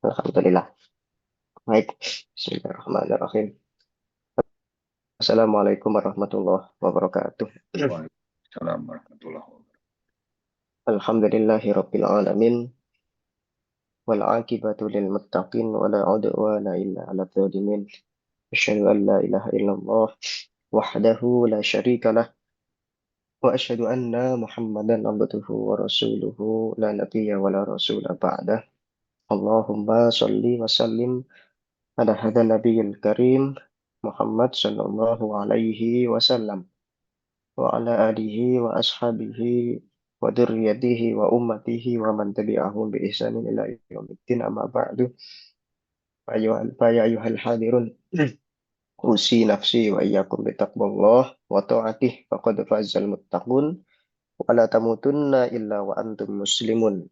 Alhamdulillah. Baik. Bismillahirrahmanirrahim. Assalamualaikum warahmatullahi wabarakatuh. Waalaikumsalam warahmatullahi wabarakatuh. Alhamdulillahirabbil alamin wal aqibatu lil muttaqin wa la udwana illa 'alal zalimin. Asyhadu an la ilaha illallah wahdahu la syarika lah wa asyhadu anna Muhammadan abduhu wa rasuluhu la nabiyya wa la rasula ba'dah. Allahumma shalli wa sallim ala hadzal nabiyil karim Muhammad sallallahu alaihi wasallam wa ala alihi wa ashabihi wa dzurriyyatihi wa ummatihi wa man tabi'ahum bi ihsanin ila yaumiddin amma ba'du fa ya ayyuhal hadirun usi nafsi wa iyyakum bi taqwallah wa ta'atih faqad fazal muttaqun wa la tamutunna illa wa antum muslimun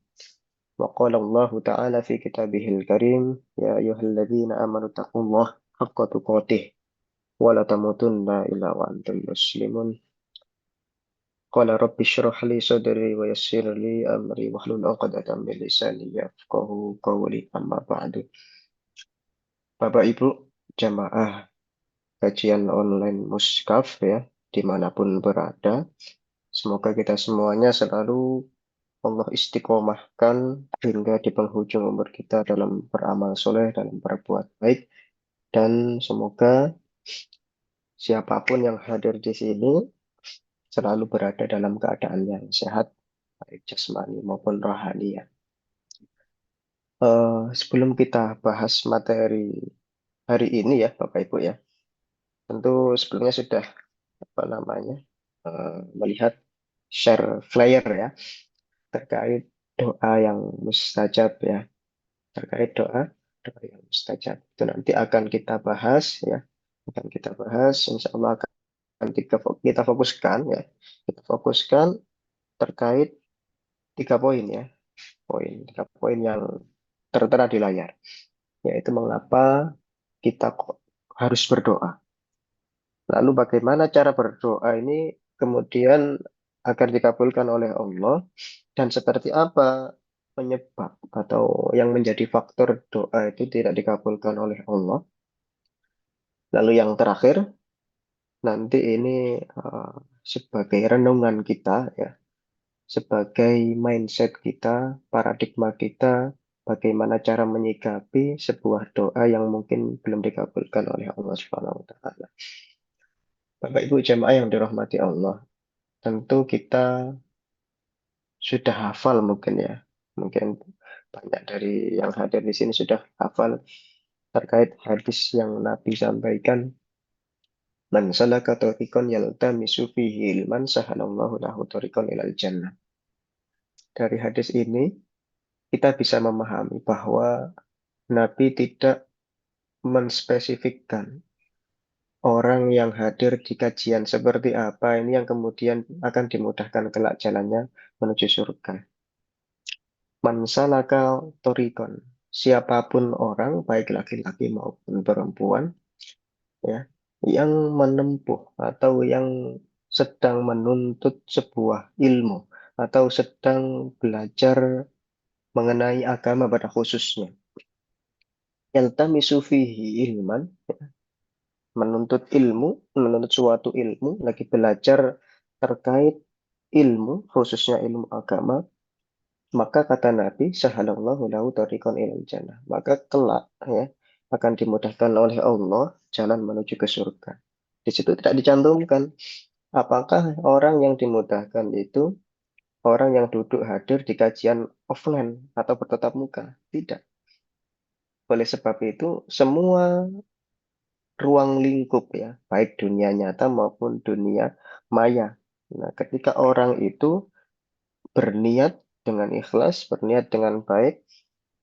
wa qala Allah ta'ala fi kitabihil karim ya ayyuhalladzina amanu taqullaha haqqa tuqatih wa la tamutunna illa wa antum muslimun. Qala rabbi shrah li sadri wa yassir li amri wahlul 'uqdatam min lisani yafqahu qawli amma ba'du. Bapak Ibu jamaah kajian online Muskaf ya dimanapun berada, semoga kita semuanya selalu Allah istiqomahkan hingga di penghujung umur kita dalam beramal soleh, dalam berbuat baik, dan semoga siapapun yang hadir di sini selalu berada dalam keadaan yang sehat, baik jasmani maupun rohani ya. Sebelum kita bahas materi hari ini ya, Bapak Ibu ya, tentu sebelumnya sudah apa namanya melihat share flyer ya terkait doa yang mustajab ya, terkait doa yang mustajab. Itu nanti akan kita bahas ya, akan kita bahas. Insya Allah akan kita fokuskan ya, kita fokuskan terkait 3 poin ya, tiga poin yang tertera di layar, yaitu mengapa kita kok harus berdoa. Lalu bagaimana cara berdoa ini kemudian agar dikabulkan oleh Allah dan seperti apa penyebab atau yang menjadi faktor doa itu tidak dikabulkan oleh Allah. Lalu yang terakhir nanti ini sebagai renungan kita ya, sebagai mindset kita, paradigma kita, bagaimana cara menyikapi sebuah doa yang mungkin belum dikabulkan oleh Allah Subhanahu wa taala. Bapak Ibu jemaah yang dirahmati Allah, tentu kita sudah hafal mungkin ya. Mungkin banyak dari yang hadir di sini sudah hafal terkait hadis yang Nabi sampaikan. Man salaka tariqan yaltamisu fihi ilman sahalallahu lahu tariqan ilal jannah. Dari hadis ini kita bisa memahami bahwa Nabi tidak menspesifikkan orang yang hadir di kajian seperti apa ini yang kemudian akan dimudahkan kelak jalannya menuju surga. Mansalaka torikon, siapapun orang, baik laki-laki maupun perempuan, ya, yang menempuh atau yang sedang menuntut sebuah ilmu atau sedang belajar mengenai agama pada khususnya. Yaltamisu fihi ilman, menuntut ilmu, menuntut suatu ilmu, lagi belajar terkait ilmu, khususnya ilmu agama, maka kata Nabi, sahalallahu lahu tariqan ilal jannah. Maka kelak ya akan dimudahkan oleh Allah jalan menuju ke surga. Di situ tidak dicantumkan apakah orang yang dimudahkan itu orang yang duduk hadir di kajian offline atau bertatap muka. Tidak. Oleh sebab itu, semua ruang lingkup ya, baik dunia nyata maupun dunia maya. Nah, ketika orang itu berniat dengan ikhlas, berniat dengan baik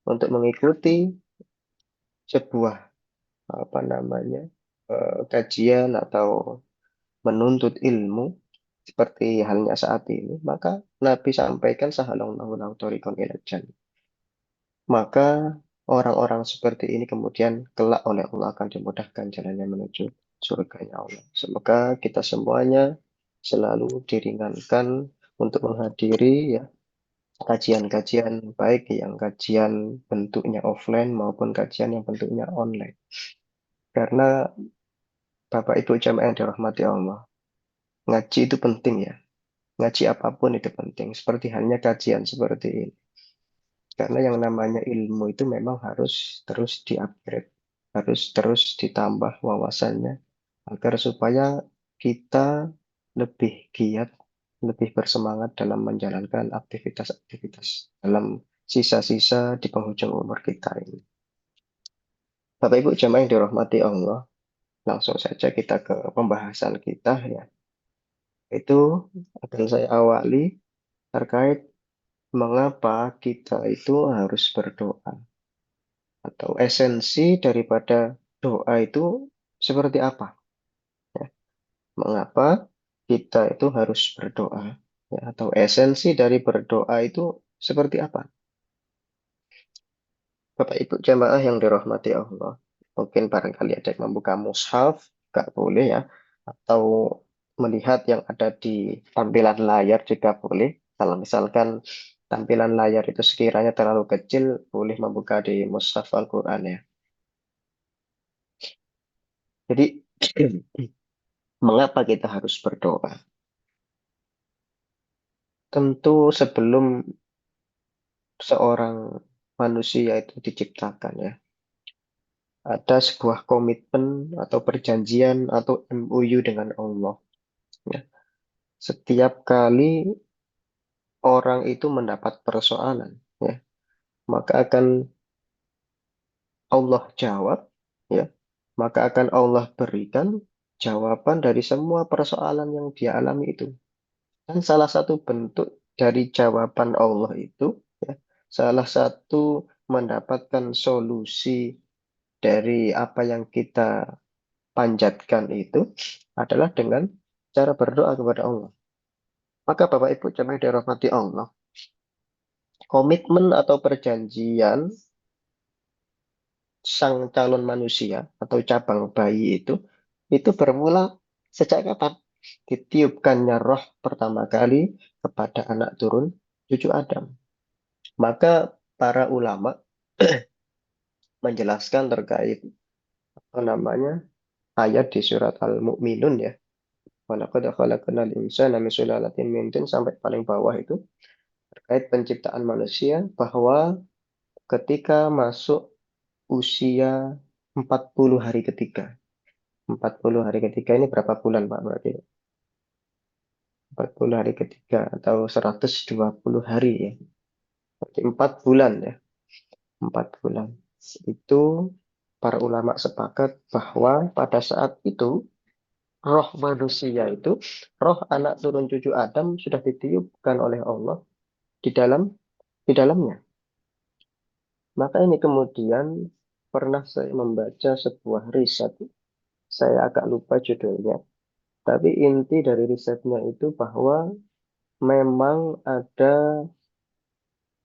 untuk mengikuti sebuah apa namanya kajian atau menuntut ilmu seperti halnya saat ini, maka Nabi sampaikan sahallallahu lahu tariqan ilal jannah. Maka orang-orang seperti ini kemudian kelak oleh Allah akan dimudahkan jalannya menuju surganya Allah. Semoga kita semuanya selalu diringankan untuk menghadiri ya kajian-kajian baik yang kajian bentuknya offline maupun kajian yang bentuknya online. Karena Bapak Ibu jamaah yang dirahmati Allah, ngaji itu penting ya. Ngaji apapun itu penting. Seperti halnya kajian seperti ini. Karena yang namanya ilmu itu memang harus terus di-upgrade, harus terus ditambah wawasannya agar supaya kita lebih giat, lebih bersemangat dalam menjalankan aktivitas-aktivitas dalam sisa-sisa di penghujung umur kita ini. Bapak Ibu jamaah yang dirahmati Allah, langsung saja kita ke pembahasan kita ya. Itu akan saya awali terkait mengapa kita itu harus berdoa atau esensi daripada doa itu seperti apa ya. Mengapa kita itu harus berdoa ya, atau esensi dari berdoa itu seperti apa? Bapak Ibu jamaah yang dirahmati Allah, mungkin barangkali ada yang membuka mushaf, nggak boleh ya, atau melihat yang ada di tampilan layar juga boleh. Kalau misalkan tampilan layar itu sekiranya terlalu kecil, boleh membuka di mushaf Al-Quran ya. Jadi, mengapa kita harus berdoa? Tentu sebelum seorang manusia itu diciptakan ya, ada sebuah komitmen atau perjanjian atau MOU dengan Allah. Ya. Setiap kali orang itu mendapat persoalan, ya, maka akan Allah jawab, ya, maka akan Allah berikan jawaban dari semua persoalan yang dia alami itu. Dan salah satu bentuk dari jawaban Allah itu, ya, salah satu mendapatkan solusi dari apa yang kita panjatkan itu adalah dengan cara berdoa kepada Allah. Maka Bapak Ibu jemaah dirahmati Allah, komitmen atau perjanjian sang calon manusia atau cabang bayi itu bermula sejak kapan? Ditiupkannya roh pertama kali kepada anak turun cucu Adam. Maka para ulama menjelaskan terkait apa namanya ayat di surat Al-Mu'minun ya. Walaqad khalaqnal insana min sulalatin min tin sampai paling bawah itu terkait penciptaan manusia bahwa ketika masuk usia 40 hari ketiga. 40 hari ketiga ini berapa bulan Pak berarti? 40 hari ketiga atau 120 hari ya. Berarti 4 bulan ya. 4 bulan. Itu para ulama sepakat bahwa pada saat itu roh manusia itu, roh anak turun cucu Adam sudah ditiupkan oleh Allah di dalamnya. Maka ini kemudian pernah saya membaca sebuah riset, saya agak lupa judulnya, tapi inti dari risetnya itu bahwa memang ada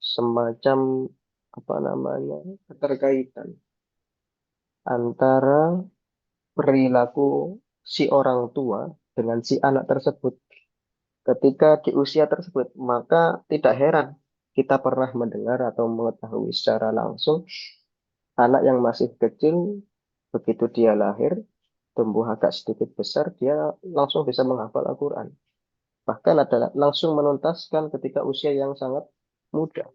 semacam apa namanya keterkaitan antara perilaku si orang tua dengan si anak tersebut ketika di usia tersebut. Maka tidak heran kita pernah mendengar atau mengetahui secara langsung anak yang masih kecil begitu dia lahir tumbuh agak sedikit besar dia langsung bisa menghafal Al-Quran. Bahkan adalah langsung menuntaskan ketika usia yang sangat muda.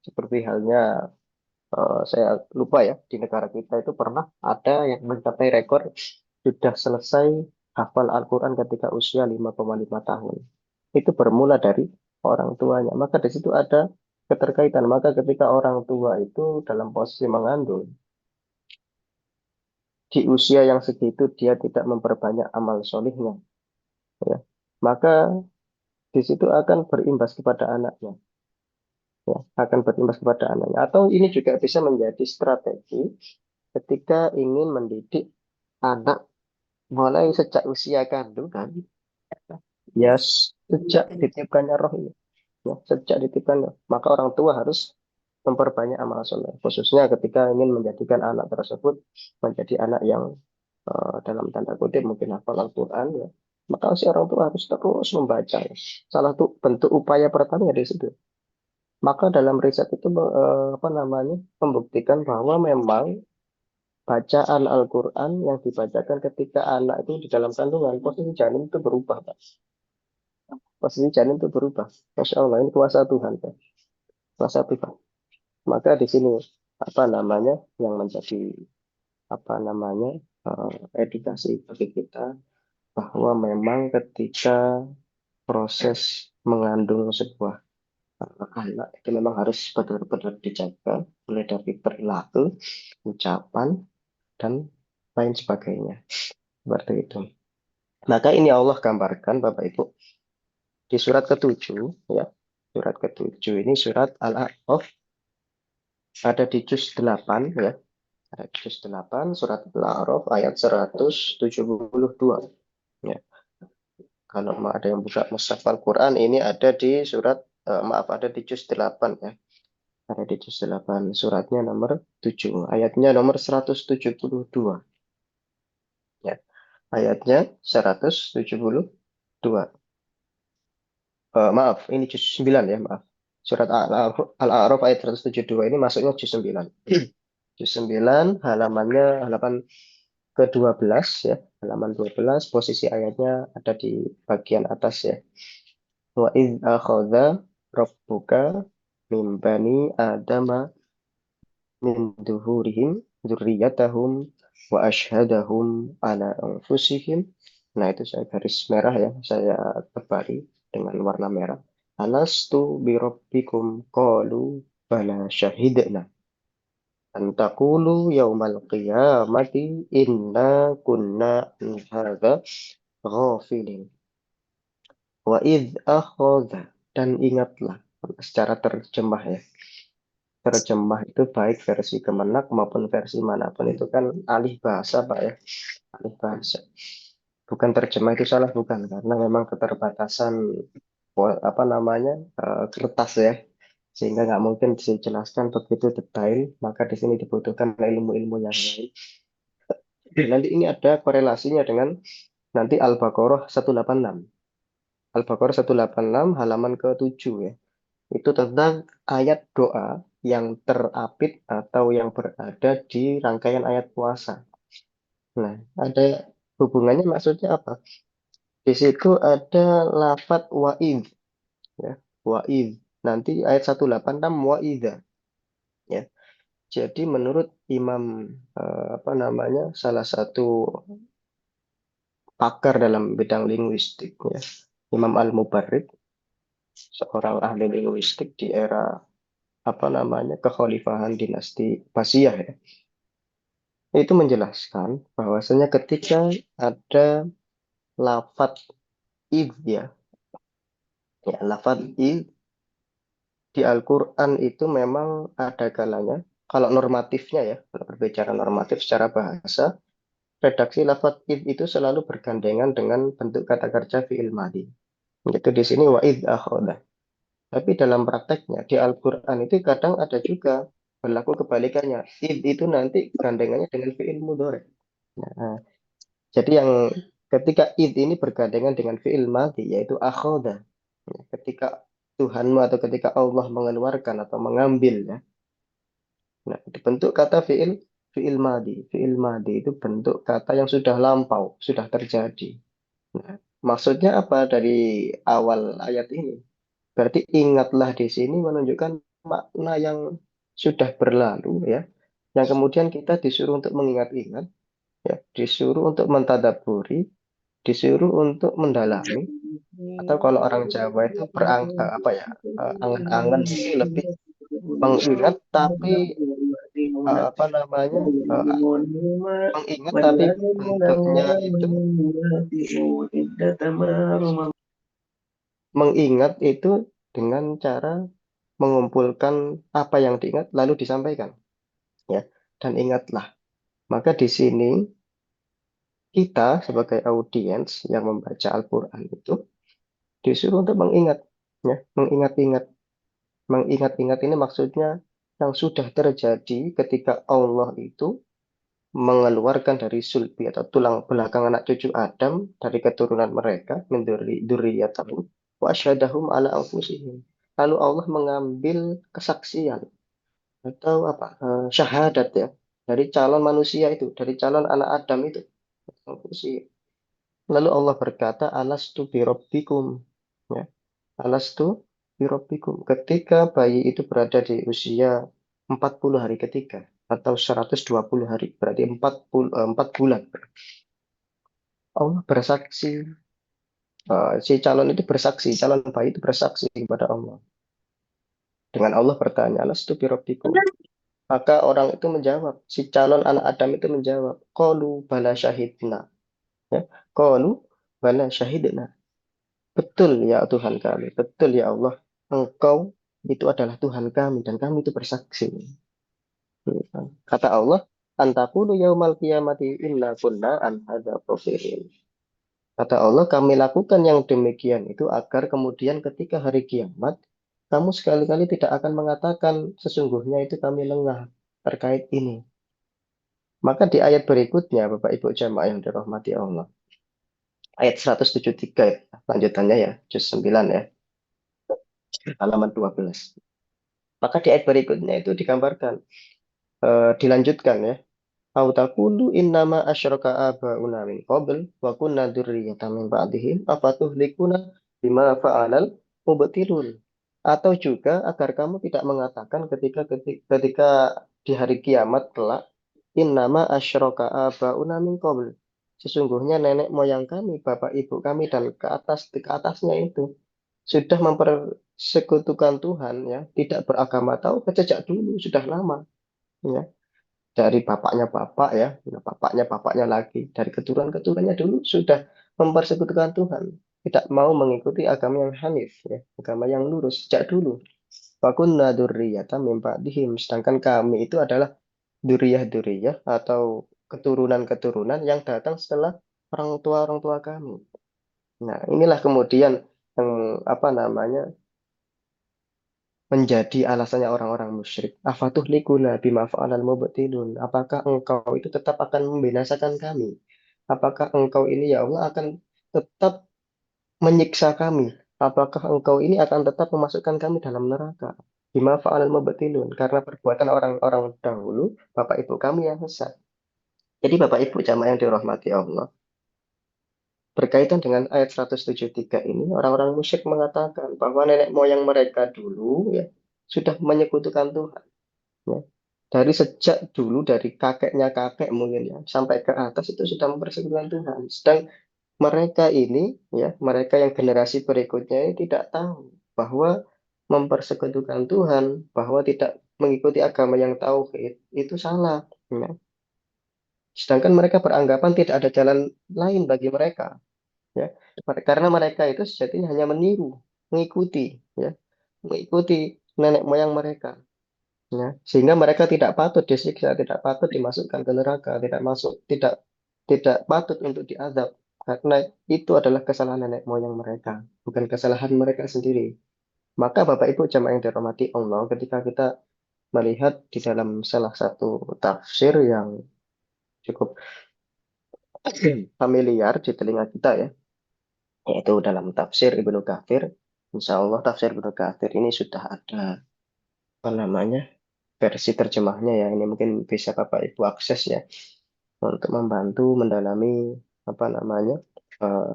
Seperti halnya saya lupa ya, di negara kita itu pernah ada yang mencapai rekor sudah selesai hafal Al-Quran ketika usia 5,5 tahun. Itu bermula dari orang tuanya. Maka di situ ada keterkaitan. Maka ketika orang tua itu dalam posisi mengandung, di usia yang segitu dia tidak memperbanyak amal solihnya, ya, maka di situ akan berimbas kepada anaknya. Ya, akan berimbas kepada anaknya. Atau ini juga bisa menjadi strategi ketika ingin mendidik anak mulai sejak usia kandungan, ya sejak ditiupkannya roh ini, ya, sejak ditiupkannya, maka orang tua harus memperbanyak amal soleh, khususnya ketika ingin menjadikan anak tersebut menjadi anak yang dalam tanda kutip mungkin hafal Al-Quran ya. Maka si orang tua harus terus membaca. Ya. Salah satu bentuk upaya pertama dari situ. Maka dalam riset itu apa namanya membuktikan bahwa memang bacaan Al-Quran yang dibacakan ketika anak itu di dalam kandungan, posisi janin itu berubah, Pak. Posisi janin itu berubah. Masya Allah, ini kuasa Tuhan, Pak. Kuasa Tuhan. Maka di sini apa namanya yang menjadi apa namanya edukasi bagi kita bahwa memang ketika proses mengandung sebuah anak itu memang harus benar-benar dijaga mulai dari perilaku, ucapan, dan lain sebagainya. Seperti itu. Maka ini Allah gambarkan Bapak Ibu di surat ketujuh ya. Surat ketujuh ini surat Al-A'raf ada di juz 8 ya. Ada di juz 8 surat Al-A'raf ayat 172 ya. Kalau mau ada yang buka mushaf Al-Quran ini ada di surat maaf ada di juz 8 ya. Ada di juz 8 suratnya nomor 7 ayatnya nomor 172 ya. Ayatnya 172. Maaf, ini juz 9 ya, maaf. Surat Al-A'raf ayat 172 ini masuknya juz 9. Juz 9 halamannya halaman ke-12 ya, halaman 12 posisi ayatnya ada di bagian atas ya. Wa idz akhadha rabbuka min bani adama min duhurihim dzurriyyatahum wa ashhadahum ala anfusihim. Nah, itu saya garis merah ya, saya tebari dengan warna merah. Alastu birabbikum qalu bala syahidna an taqulu yaumal qiyamati inna kunna an hadza ghafilin. Wa idz akhadha dan ingatlah secara terjemah ya. Terjemah itu baik versi Kemenak maupun versi manapun itu kan alih bahasa Pak ya, alih bahasa. Bukan terjemah itu salah bukan karena memang keterbatasan apa namanya kertas ya, sehingga nggak mungkin dijelaskan begitu detail. Maka di sini dibutuhkan ilmu-ilmu yang lain. Nanti ini ada korelasinya dengan nanti Al-Baqarah 186. Al-Baqarah 186 halaman ke-7 ya. Itu tentang ayat doa yang terapit atau yang berada di rangkaian ayat puasa. Nah, ada hubungannya maksudnya apa? Di situ ada lafat wa'id ya. Wa'id. Nanti ayat 186 wa'idha ya. Jadi menurut Imam apa namanya salah satu pakar dalam bidang linguistik ya, Imam Al-Mubarrid, seorang ahli linguistik di era apa namanya kekhalifahan dinasti Abbasiyah ya. Itu menjelaskan bahwasanya ketika ada lafat id ya, ya lafat id di Al-Quran itu memang ada kalanya, kalau normatifnya ya, kalau berbicara normatif secara bahasa, redaksi lafat id itu selalu bergandengan dengan bentuk kata kerja fi'il madhi. Itu di sini wa id akhoda. Tapi dalam prakteknya di Al-Quran itu kadang ada juga berlaku kebalikannya. Id itu nanti gandengannya dengan fi'il mudhari. Nah, jadi yang ketika id ini bergandengan dengan fi'il madhi yaitu akhoda. Ketika Tuhanmu atau ketika Allah mengeluarkan atau mengambil ya. Nah, itu bentuk kata fi'il fi'il madhi. Fi'il madhi itu bentuk kata yang sudah lampau, sudah terjadi. Nah, maksudnya apa dari awal ayat ini? Berarti ingatlah di sini menunjukkan makna yang sudah berlalu ya. Yang kemudian kita disuruh untuk mengingat-ingat, ya, disuruh untuk mentadaburi, disuruh untuk mendalami. Atau kalau orang Jawa itu apa ya angan-angan itu lebih mengingat tapi apa namanya mengingat tapi bentuknya itu mengingat itu dengan cara mengumpulkan apa yang diingat lalu disampaikan ya dan ingatlah maka di sini kita sebagai audiens yang membaca Al-Quran itu disuruh untuk mengingat ya mengingat-ingat mengingat-ingat ini maksudnya yang sudah terjadi ketika Allah itu mengeluarkan dari sulbi atau tulang belakang anak cucu Adam dari keturunan mereka min dzurriyyatihim wa asyhadahum ala anfusihim. lalu Allah mengambil kesaksian atau apa syahadat ya dari calon manusia itu, dari calon anak Adam itu. Lalu Allah berkata, alastu birabbikum. Ya, alastu birabbikum. Ketika bayi itu berada di usia 40 hari ketiga atau 120 hari, berarti 4 bulan. Allah bersaksi, si calon itu bersaksi, calon bayi itu bersaksi kepada Allah. Dengan Allah bertanya, alastu birabbikum. Maka orang itu menjawab, si calon anak Adam itu menjawab, qalu bala syahidna. Ya, qalu bala syahidna. Betul ya Tuhan kami, betul ya Allah, Engkau itu adalah Tuhan kami dan kami itu bersaksi. Kata Allah, antakulu yaumal qiyamati inna kunna an hadza ghafilin. Kata Allah, kami lakukan yang demikian itu agar kemudian ketika hari kiamat, kamu sekali-kali tidak akan mengatakan sesungguhnya itu kami lengah terkait ini. Maka di ayat berikutnya, Bapak Ibu jamaah yang dirahmati Allah, ayat 173, ya, lanjutannya ya, juz 9 ya, halaman 12. Maka di ayat berikutnya itu digambarkan, dilanjutkan ya. Au taqulu innama asyraka abauna min qabl wa kunna dzurriyyatan min ba'dihim afatuhlikuna bima fa'alal mubtilun. Atau juga agar kamu tidak mengatakan ketika di hari kiamat kelak innama asyraka abauna min qabl. Sesungguhnya nenek moyang kami, bapak ibu kami dan ke atasnya itu sudah mempersekutukan Tuhan ya, tidak beragama tahu sejak dulu sudah lama ya dari bapaknya bapak ya, nah, bapaknya lagi, dari keturunan-keturunannya dulu sudah mempersekutukan Tuhan, tidak mau mengikuti agama yang hanif, ya, agama yang lurus sejak dulu. Fakunna dzurriyyatan min ba'dihim, sedangkan kami itu adalah dzurriyyah-dzurriyyah atau keturunan-keturunan yang datang setelah orang tua kami. Nah, inilah kemudian yang apa namanya menjadi alasannya orang-orang musyrik. Afatuhlikuna bima fa'alal mubtilun. Apakah engkau itu tetap akan membinasakan kami? Apakah engkau ini ya Allah akan tetap menyiksa kami? Apakah engkau ini akan tetap memasukkan kami dalam neraka? Bima fa'alal mubtilun. Karena perbuatan orang-orang dahulu, bapak ibu kami yang sesat. Jadi bapak ibu jamaah yang dirahmati Allah. Berkaitan dengan ayat 173 ini, orang-orang musyrik mengatakan bahwa nenek moyang mereka dulu ya sudah menyekutukan Tuhan. Ya. Dari sejak dulu, dari kakeknya kakek mungkin ya, sampai ke atas itu sudah mempersekutukan Tuhan. Sedang mereka ini, ya, mereka yang generasi berikutnya ini tidak tahu bahwa mempersekutukan Tuhan, bahwa tidak mengikuti agama yang tauhid itu salah. Ya. Sedangkan mereka beranggapan tidak ada jalan lain bagi mereka, ya, karena mereka itu sejatinya hanya meniru, mengikuti, ya, mengikuti nenek moyang mereka. Ya, sehingga mereka tidak patut disiksa, tidak patut dimasukkan ke neraka, tidak patut untuk diazab karena itu adalah kesalahan nenek moyang mereka, bukan kesalahan mereka sendiri. Maka Bapak Ibu jamaah yang dirahmati Allah, ketika kita melihat di dalam salah satu tafsir yang cukup familiar di telinga kita ya, yaitu dalam tafsir Ibnu Katsir. Insya Allah tafsir Ibnu Katsir ini sudah ada apa namanya versi terjemahnya ya. Ini mungkin bisa Bapak Ibu akses ya untuk membantu mendalami apa namanya eh,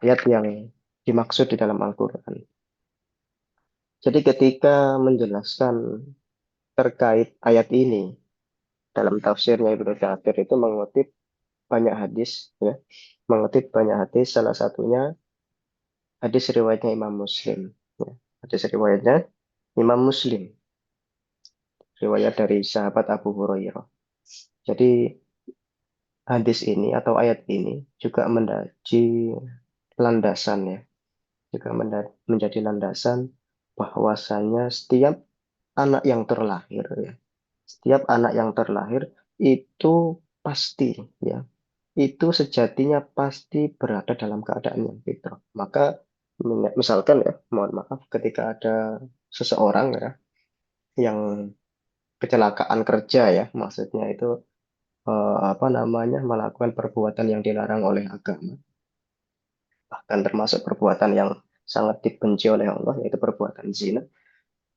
ayat yang dimaksud di dalam Al-Quran. Jadi ketika menjelaskan terkait ayat ini dalam tafsirnya Ibnu Katsir itu mengutip banyak hadis ya, mengutip banyak hadis salah satunya hadis riwayatnya Imam Muslim. Ya. Hadis riwayatnya Imam Muslim, riwayat dari sahabat Abu Hurairah. Jadi hadis ini atau ayat ini juga menjadi landasan ya, juga menjadi landasan bahwasanya setiap anak yang terlahir ya, setiap anak yang terlahir itu pasti ya, itu sejatinya pasti berada dalam keadaan yang fitrah. Maka misalkan ya, mohon maaf ketika ada seseorang ya yang kecelakaan kerja ya, maksudnya itu apa namanya melakukan perbuatan yang dilarang oleh agama, bahkan termasuk perbuatan yang sangat dibenci oleh Allah, yaitu perbuatan zina,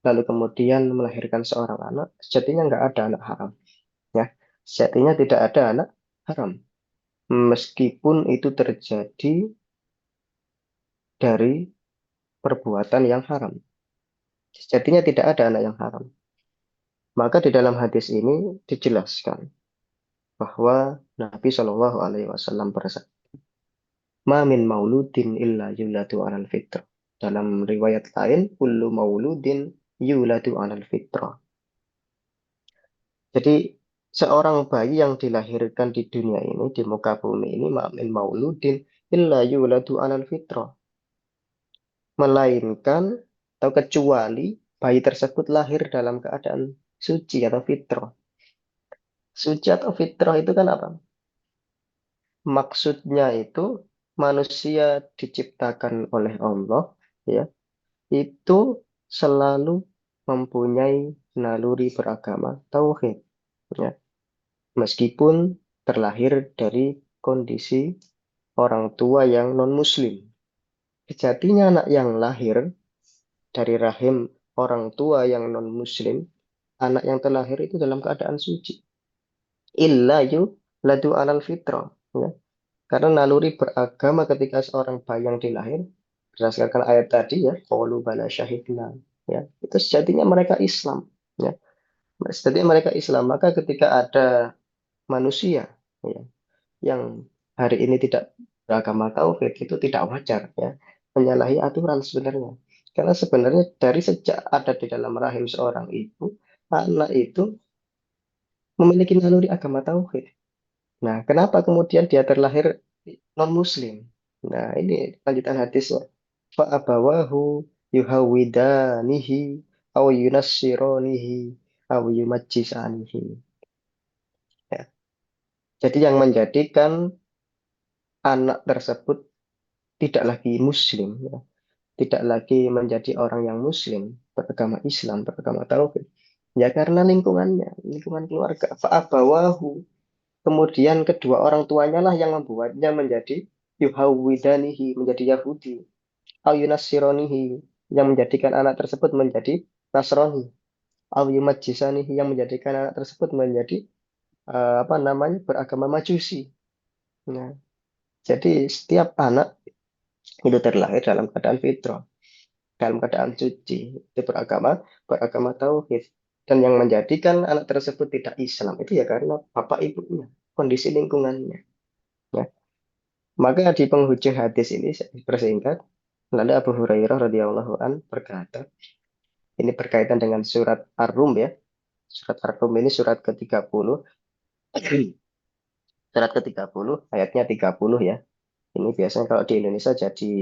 lalu kemudian melahirkan seorang anak, sejatinya nggak ada anak haram. Ya, sejatinya tidak ada anak haram. Meskipun itu terjadi dari perbuatan yang haram. Sejatinya tidak ada anak yang haram. Maka di dalam hadis ini dijelaskan bahwa Nabi Shallallahu Alaihi Wasallam bersabda, "Ma min mauludin illa yuladu alal fitrah." Dalam riwayat lain, kullu mauludin yuladu alal fitrah. Jadi seorang bayi yang dilahirkan di dunia ini, di muka bumi ini, ma min mauludin illa yuladu alal fitrah. Melainkan atau kecuali bayi tersebut lahir dalam keadaan suci atau fitrah. Suci atau fitrah itu kan apa? Maksudnya itu manusia diciptakan oleh Allah, ya, itu selalu mempunyai naluri beragama tauhid, ya. Meskipun terlahir dari kondisi orang tua yang non-muslim. Sejatinya anak yang lahir dari rahim orang tua yang non-muslim, anak yang terlahir itu dalam keadaan suci. Illa yu ladu alal fitrah, ya. Karena naluri beragama ketika seorang bayi yang dilahir, berdasarkan ayat tadi ya, qalu bala syahidna, ya, itu sejatinya mereka Islam, ya. Sejatinya mereka Islam. Maka ketika ada manusia, ya, yang hari ini tidak beragama tauhid, itu tidak wajar, ya, menyalahi aturan sebenarnya. Karena sebenarnya dari sejak ada di dalam rahim seorang ibu, anak itu memiliki naluri agama tauhid. Nah, kenapa kemudian dia terlahir non-muslim? Nah, ini lanjutan hadisnya. Fa'abawahu yuhawidanihi aw yunassironihi aw yumajjisanihi. Ya. Jadi yang menjadikan anak tersebut tidak lagi muslim, ya, tidak lagi menjadi orang yang muslim, beragama Islam, beragama tauhid. Ya karena lingkungannya, lingkungan keluarga. Fa'abawahu. Kemudian kedua orang tuanya lah yang membuatnya menjadi yuhawidanihi, menjadi Yahudi. Au yunassironihi, yang menjadikan anak tersebut menjadi Nasrani. Au yumajjisanihi, yang menjadikan anak tersebut menjadi apa namanya, beragama Majusi. Nah, jadi setiap anak itu terlahir dalam keadaan fitrah, dalam keadaan suci, itu beragama tauhid. Dan yang menjadikan anak tersebut tidak Islam itu ya karena bapak ibunya, kondisi lingkungannya. Ya. Maka di penghujung hadis ini saya persingkat, lalu Abu Hurairah radhiyallahu an berkata, ini berkaitan dengan surat Ar-Rum ya. Surat Ar-Rum ini surat ke-30. Surat ke-30, ayatnya 30 ya. Ini biasanya kalau di Indonesia jadi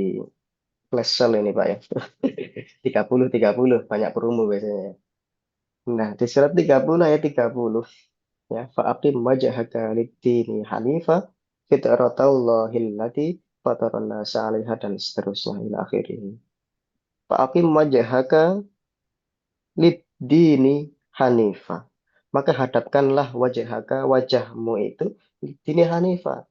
flash sale ini Pak ya. 30 banyak promo biasanya. Nah, di surat 30 ayat 30 ya, fa'aqim wajhaka lid-dini hanifa fitratallahi allati fataran nasa 'alaiha, dan seterusnya ila akhirih. Fa'aqim wajhaka lid-dini hanifa. Maka hadapkanlah wajhaka, wajahmu itu lid-dini hanifa,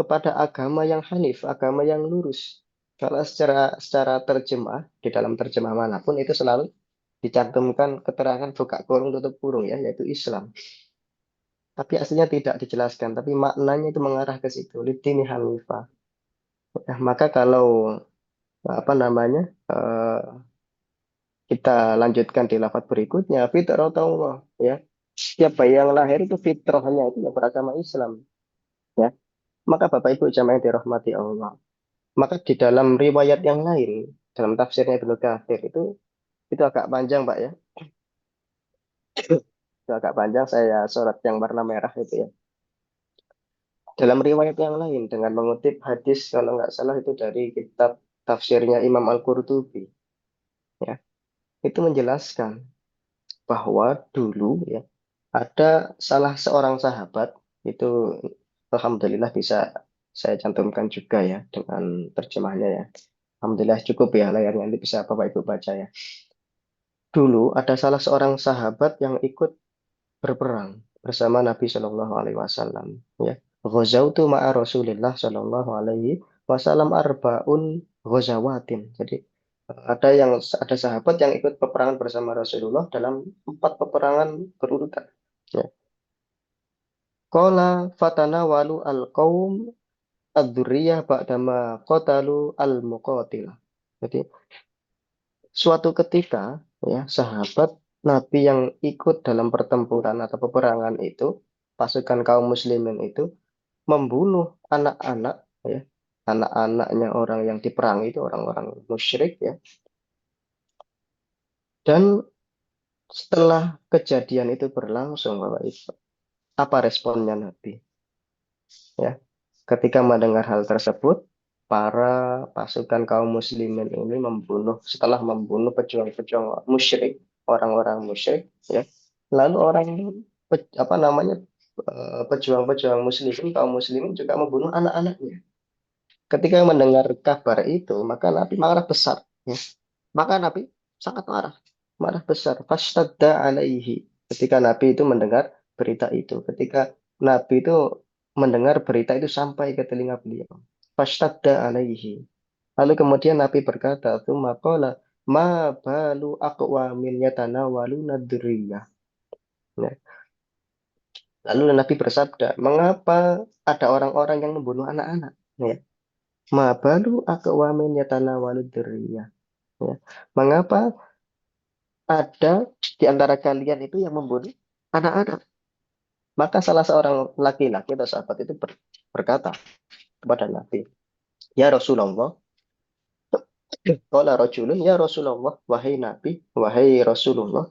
kepada agama yang hanif, agama yang lurus. Kalau secara terjemah, di dalam terjemah manapun itu selalu dicantumkan keterangan buka kurung tutup kurung ya, yaitu Islam. Tapi aslinya tidak dijelaskan, tapi maknanya itu mengarah ke situ, lidini hanifah. Nah, maka kalau apa namanya, kita lanjutkan di lafaz berikutnya, fitrahullah, ya. Setiap bayi yang lahir itu fitrahnya itu ya beragama Islam, ya. Maka Bapak Ibu jamaah yang dirahmati Allah. Maka di dalam riwayat yang lain, dalam tafsirnya Ibnu Katsir itu agak panjang, Pak ya. Itu agak panjang, saya sorot yang warna merah itu ya. Dalam riwayat yang lain dengan mengutip hadis kalau nggak salah itu dari kitab tafsirnya Imam Al-Qurtubi, ya. Itu menjelaskan bahwa dulu ya ada salah seorang sahabat itu, alhamdulillah bisa saya cantumkan juga ya dengan terjemahnya ya. Alhamdulillah cukup ya layarnya, nanti bisa Bapak Ibu baca ya. Dulu ada salah seorang sahabat yang ikut berperang bersama Nabi Shallallahu Alaihi Wasallam. Ya, ghazautu ma'a Rasulillah Shallallahu Alaihi Wasallam arbaun ghazawatin. Jadi Ada sahabat yang ikut peperangan bersama Rasulullah dalam 4 peperangan berurutan. Ya. Qala fatana walu al-qaum ad-durriyah ba'dama qatalu al-muqatilah. Jadi suatu ketika ya sahabat Nabi yang ikut dalam pertempuran atau peperangan itu, pasukan kaum muslimin itu membunuh anak-anak ya, anak-anaknya orang yang diperangi itu orang-orang musyrik ya. Dan setelah kejadian itu berlangsung, Bapak Ibu, apa responnya Nabi? Ya, ketika mendengar hal tersebut, para pasukan kaum muslimin ini setelah membunuh pejuang-pejuang musyrik, orang-orang musyrik, ya. Lalu apa namanya, pejuang-pejuang muslimin, kaum muslimin juga membunuh anak-anaknya. Ketika mendengar kabar itu, maka Nabi marah besar. Ya. Maka Nabi sangat marah, marah besar. Fastadda alaihi. Ketika Nabi itu mendengar berita itu, ketika Nabi itu mendengar berita itu sampai ke telinga beliau. Fastadda alaihi. Lalu kemudian Nabi berkata, "Tsumma qala ma balu aqwamin yatanawaluna dzurriyyah." Ya. Lalu Nabi bersabda, "Mengapa ada orang-orang yang membunuh anak-anak?" Ya. Ma balu aqwamin yatanawalud dzurriyyah. Ya. Mengapa ada di antara kalian itu yang membunuh anak-anak? Maka salah seorang laki-laki atau sahabat itu berkata kepada Nabi, "Ya Rasulullah, qala rajulun ya Rasulullah, wahai Nabi, wahai Rasulullah,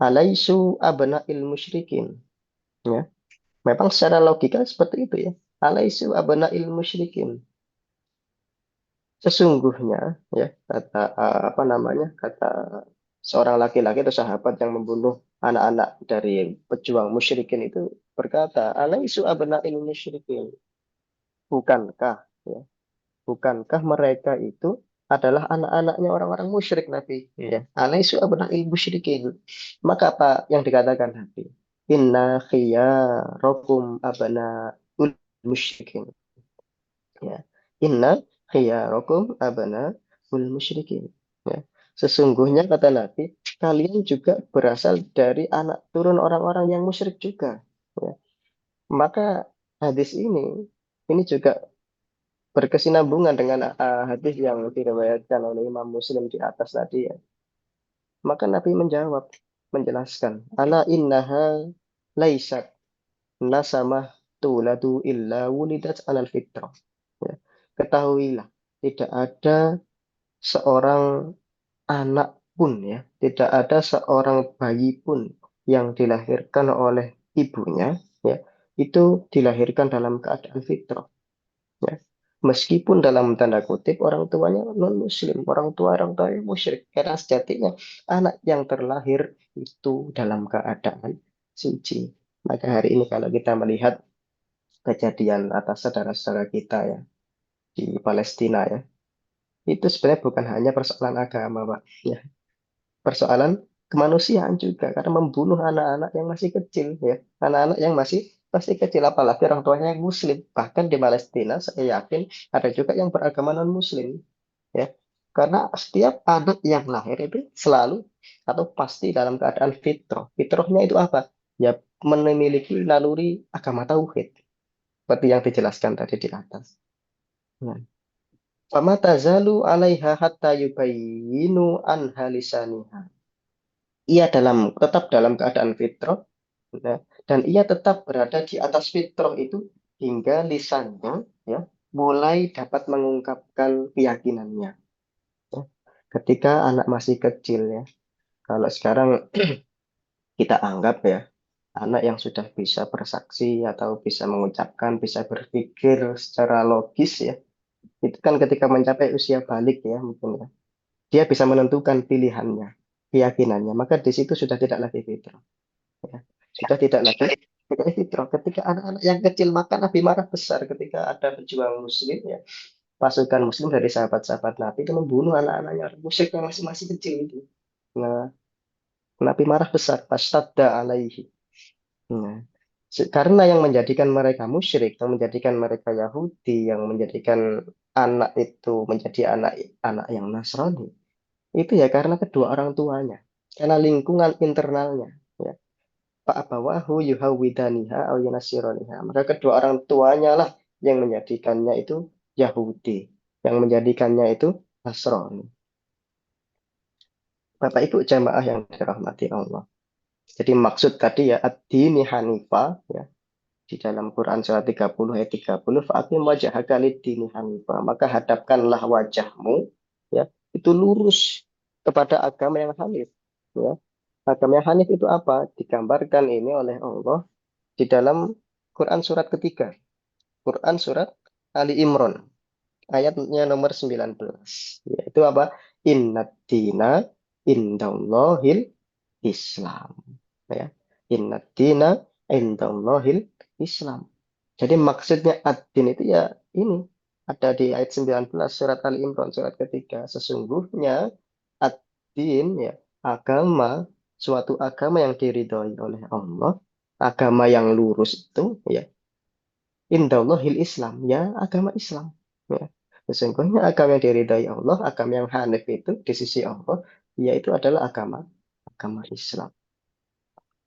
alaisu abna'il musyrikin." Ya, memang secara logika seperti itu ya. Alaisu abna'il musyrikin. Sesungguhnya ya kata apa namanya? Kata seorang laki-laki atau sahabat yang membunuh anak-anak dari pejuang musyrikin itu berkata, "Alaisu abna'il musyrikin." Bukankah ya, bukankah mereka itu adalah anak-anaknya orang-orang musyrik Nabi? Ya. Alaisu abna'il musyrikin. Maka apa yang dikatakan Nabi? Inna khiyarakum abna'ul musyrikin. Ya. Inna khiyarakum abna'ul musyrikin. Ya. Sesungguhnya kata Nabi, kalian juga berasal dari anak turun orang-orang yang musyrik juga. Ya. Maka hadis ini juga berkesinambungan dengan hadis yang diriwayatkan oleh Imam Muslim di atas tadi ya. Maka Nabi menjawab, menjelaskan, ala innaha laisat nasamah tuladu illa wulidat alal fitrah. Ya. Ketahuilah, tidak ada seorang anak pun ya, tidak ada seorang bayi pun yang dilahirkan oleh ibunya ya, itu dilahirkan dalam keadaan fitrah. Ya. Meskipun dalam tanda kutip orang tuanya non muslim, orang tua yang musyrik, karena sejatinya anak yang terlahir itu dalam keadaan suci. Maka hari ini kalau kita melihat kejadian atas saudara-saudara kita ya di Palestina ya, itu sebenarnya bukan hanya persoalan agama, Pak. Ya, persoalan kemanusiaan juga karena membunuh anak-anak yang masih kecil ya, anak-anak yang masih kecil, apalagi orang tuanya yang muslim. Bahkan di Palestina saya yakin ada juga yang beragama non muslim ya, karena setiap anak yang lahir itu selalu atau pasti dalam keadaan fitrah. Fitrahnya itu apa? Ya, memiliki naluri agama tauhid seperti yang dijelaskan tadi di atas. Nah, fama tazalu 'alaiha hatta yubayyinu anha lisaniha. Ia tetap dalam keadaan fitrah, ya, dan ia tetap berada di atas fitrah itu hingga lisannya ya mulai dapat mengungkapkan keyakinannya. Ya. Ketika anak masih kecil ya, kalau sekarang kita anggap ya anak yang sudah bisa bersaksi atau bisa mengucapkan, bisa berpikir secara logis ya, itu kan ketika mencapai usia balik ya mungkin ya, dia bisa menentukan pilihannya, keyakinannya, maka di situ sudah tidak lagi fitrah. Ya. Sudah tidak lagi fitrah. Ketika anak-anak yang kecil maka Nabi marah besar ketika ada pejuang muslim ya, pasukan muslim dari sahabat-sahabat Nabi itu membunuh anak-anaknya orang musyrik yang masih kecil itu. Nah, Nabi marah besar, fastadda alaihi. Nah, karena yang menjadikan mereka musyrik, yang menjadikan mereka Yahudi, yang menjadikan anak itu menjadi anak anak yang Nasrani, itu ya karena kedua orang tuanya, karena lingkungan internalnya. Ya. Fa'abawahu yuhawwidaniha aw yunasironiha. Maka kedua orang tuanya lah yang menjadikannya itu Yahudi, yang menjadikannya itu Nasrani. Bapak Ibu jamaah yang dirahmati Allah. Jadi maksud tadi ya ad-dini hanifah ya di dalam Quran surah 30 ayat 30 fa'atim wajhaka lid-dini hanifah. Maka hadapkanlah wajahmu ya itu lurus kepada agama yang hanif ya. Agama yang hanif itu apa? Digambarkan ini oleh Allah di dalam Quran surat ketiga. Quran surat Ali Imran ayatnya nomor 19. Yaitu apa? Innad dina indallahil Islam. Ya. Innad dina indallahil Islam. Jadi maksudnya ad-din itu ya ini. Ada di ayat 19 surat Ali Imran surat ketiga. Sesungguhnya ad-din ya agama, suatu agama yang diridhoi oleh Allah, agama yang lurus itu ya indallahil Islam, ya agama Islam. Ya. Sesungguhnya agama yang diridhai Allah, agama yang hanif itu di sisi Allah, yaitu adalah agama agama Islam.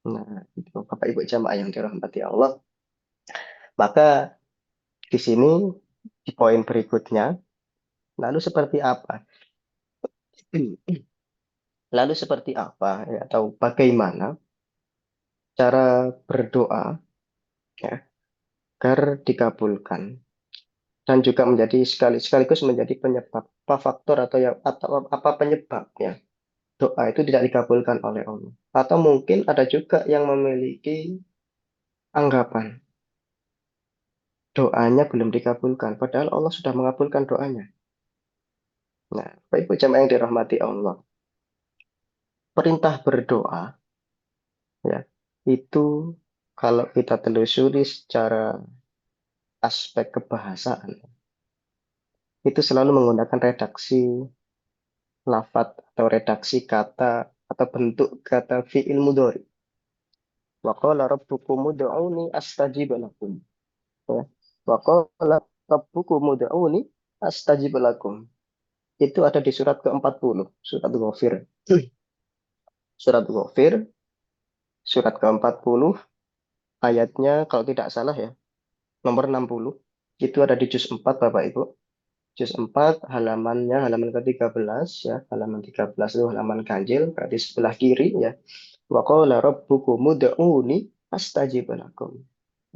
Nah, itu Bapak Ibu jamaah yang dirahmati Allah. Maka di sini di poin berikutnya, lalu seperti apa? Lalu seperti apa ya, atau bagaimana cara berdoa ya, agar dikabulkan dan juga menjadi sekaligus menjadi penyebab apa faktor atau yang atau apa penyebabnya doa itu tidak dikabulkan oleh Allah. Atau mungkin ada juga yang memiliki anggapan doanya belum dikabulkan, padahal Allah sudah mengabulkan doanya. Nah, Bapak Ibu jamaah yang dirahmati Allah, perintah berdoa ya itu kalau kita telusuri secara aspek kebahasaan itu selalu menggunakan redaksi lafat atau redaksi kata atau bentuk kata fi'il mudhari. Wa qala rabbukum ud'uni astajib lakum. Ya. Wa qala rabbukum ud'uni astajib lakum. Itu ada di surat ke-40, surat Ghafir. Surat Ghafir, surat ke-40, ayatnya kalau tidak salah ya, nomor 60. Itu ada di juz 4 Bapak Ibu. Juz 4 halamannya halaman ke-13 ya, halaman 13 itu halaman ganjil, berarti sebelah kiri ya. Wa qala rabbukum ud'uni astajib lakum.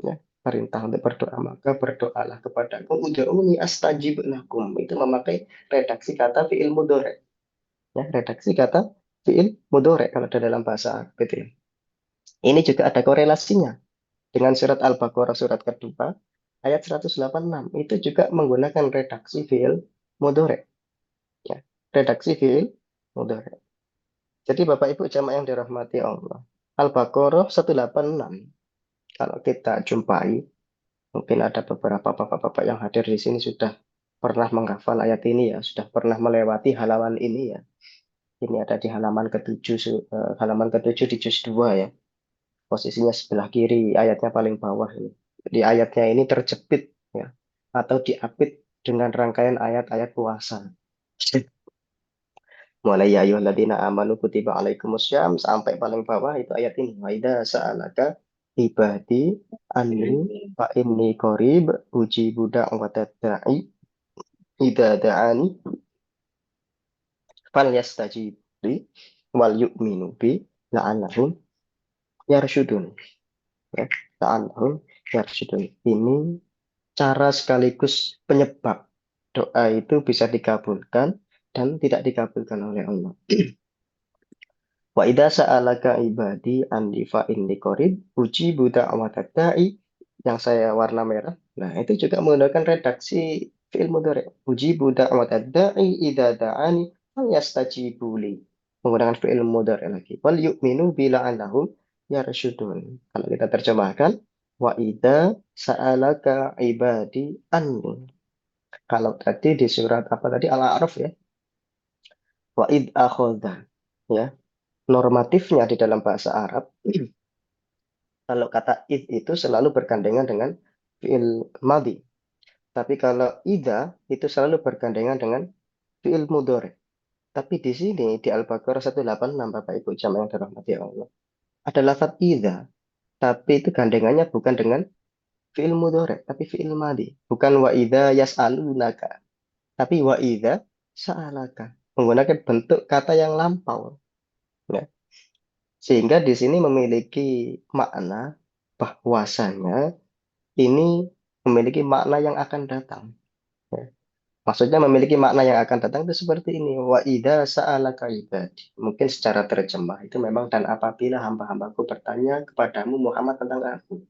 Ya, perintah untuk berdoa maka berdoalah kepadaku ud'uni astajib lakum. Itu memakai redaksi kata fi'il mudhari. Ya, redaksi kata fi'il mudhari kalau ada dalam bahasa Arab gitu ya. Ini juga ada korelasinya dengan surat Al-Baqarah surat kedua ayat 186. Itu juga menggunakan redaksi fi'il mudhari. Ya, redaksi fi'il mudhari. Jadi Bapak Ibu jamaah yang dirahmati Allah. Al-Baqarah 186. Kalau kita jumpai, mungkin ada beberapa bapak-bapak yang hadir di sini sudah pernah menghafal ayat ini ya, sudah pernah melewati halaman ini ya. Ini ada di halaman ketujuh, halaman ketujuh di juz 2 ya. Posisinya sebelah kiri, ayatnya paling bawah ini. Di ayatnya ini terjepit ya, atau diapit dengan rangkaian ayat-ayat puasa. Mulai ya ayyuhalladzina amanu kutiba alaikumussyam sampai paling bawah itu ayat ini. Wa idza sa'alaka ibadi anni fa inni qarib ujibu da'watad da'i idza da'ani falyastajibu li wal yu'minu bi la'annahum yarshudun. Ya, la'annahum yarshudun. Ini cara sekaligus penyebab doa itu bisa dikabulkan dan tidak dikabulkan oleh Allah. Wa idza sa'alaka ibadi anni fa inni qarib ujibu da'watad da'i yang saya warna merah. Nah, itu juga menggunakan redaksi fi'il mudhari. Ujibu da'watad da'i idza da'ani falyastajibu li. Menggunakan fi'il mudhari lagi. Wal yu'minu bila annahum yarshudun. Kalau kita terjemahkan wa idza sa'alaka ibadi anni. Kalau tadi di surat apa tadi Al-A'raf ya. Wa id akhadha ya. Normatifnya di dalam bahasa Arab, kalau kata id itu selalu bergandengan dengan fi'il madhi. Tapi kalau ida itu selalu bergandengan dengan fi'il mudhari. Tapi di sini di Al-Baqarah 186 Bapak Ibu jamaah yang dirahmati Allah. Ada lafaz idza, tapi itu gandengannya bukan dengan fi'il mudhari, tapi fi'il madhi. Bukan wa idza yas'alunaka, tapi wa idza sa'alaka. Menggunakan bentuk kata yang lampau. Ya. Sehingga di sini memiliki makna bahwasanya ini memiliki makna yang akan datang. Ya. Maksudnya memiliki makna yang akan datang itu seperti ini. Wa idza sa'alaka ibadi. Mungkin secara terjemah itu memang dan apabila hamba-hambaku bertanya kepadamu Muhammad tentang aku.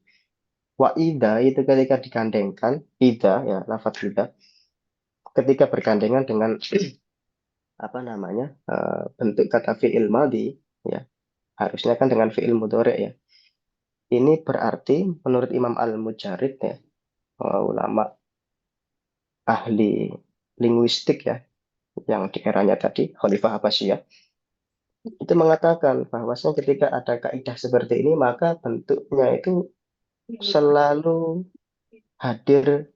Wa idza itu ketika digandengkan, idza ya lafaz idza ketika bergandengan dengan apa namanya? Bentuk kata fi'il madhi ya, harusnya kan dengan fi'il mudhari ya. Ini berarti menurut Imam Al-Mujarid ya, ulama ahli linguistik ya, yang di eranya tadi Khalifah Abbasiyah itu mengatakan bahwasanya ketika ada kaidah seperti ini maka bentuknya itu selalu hadir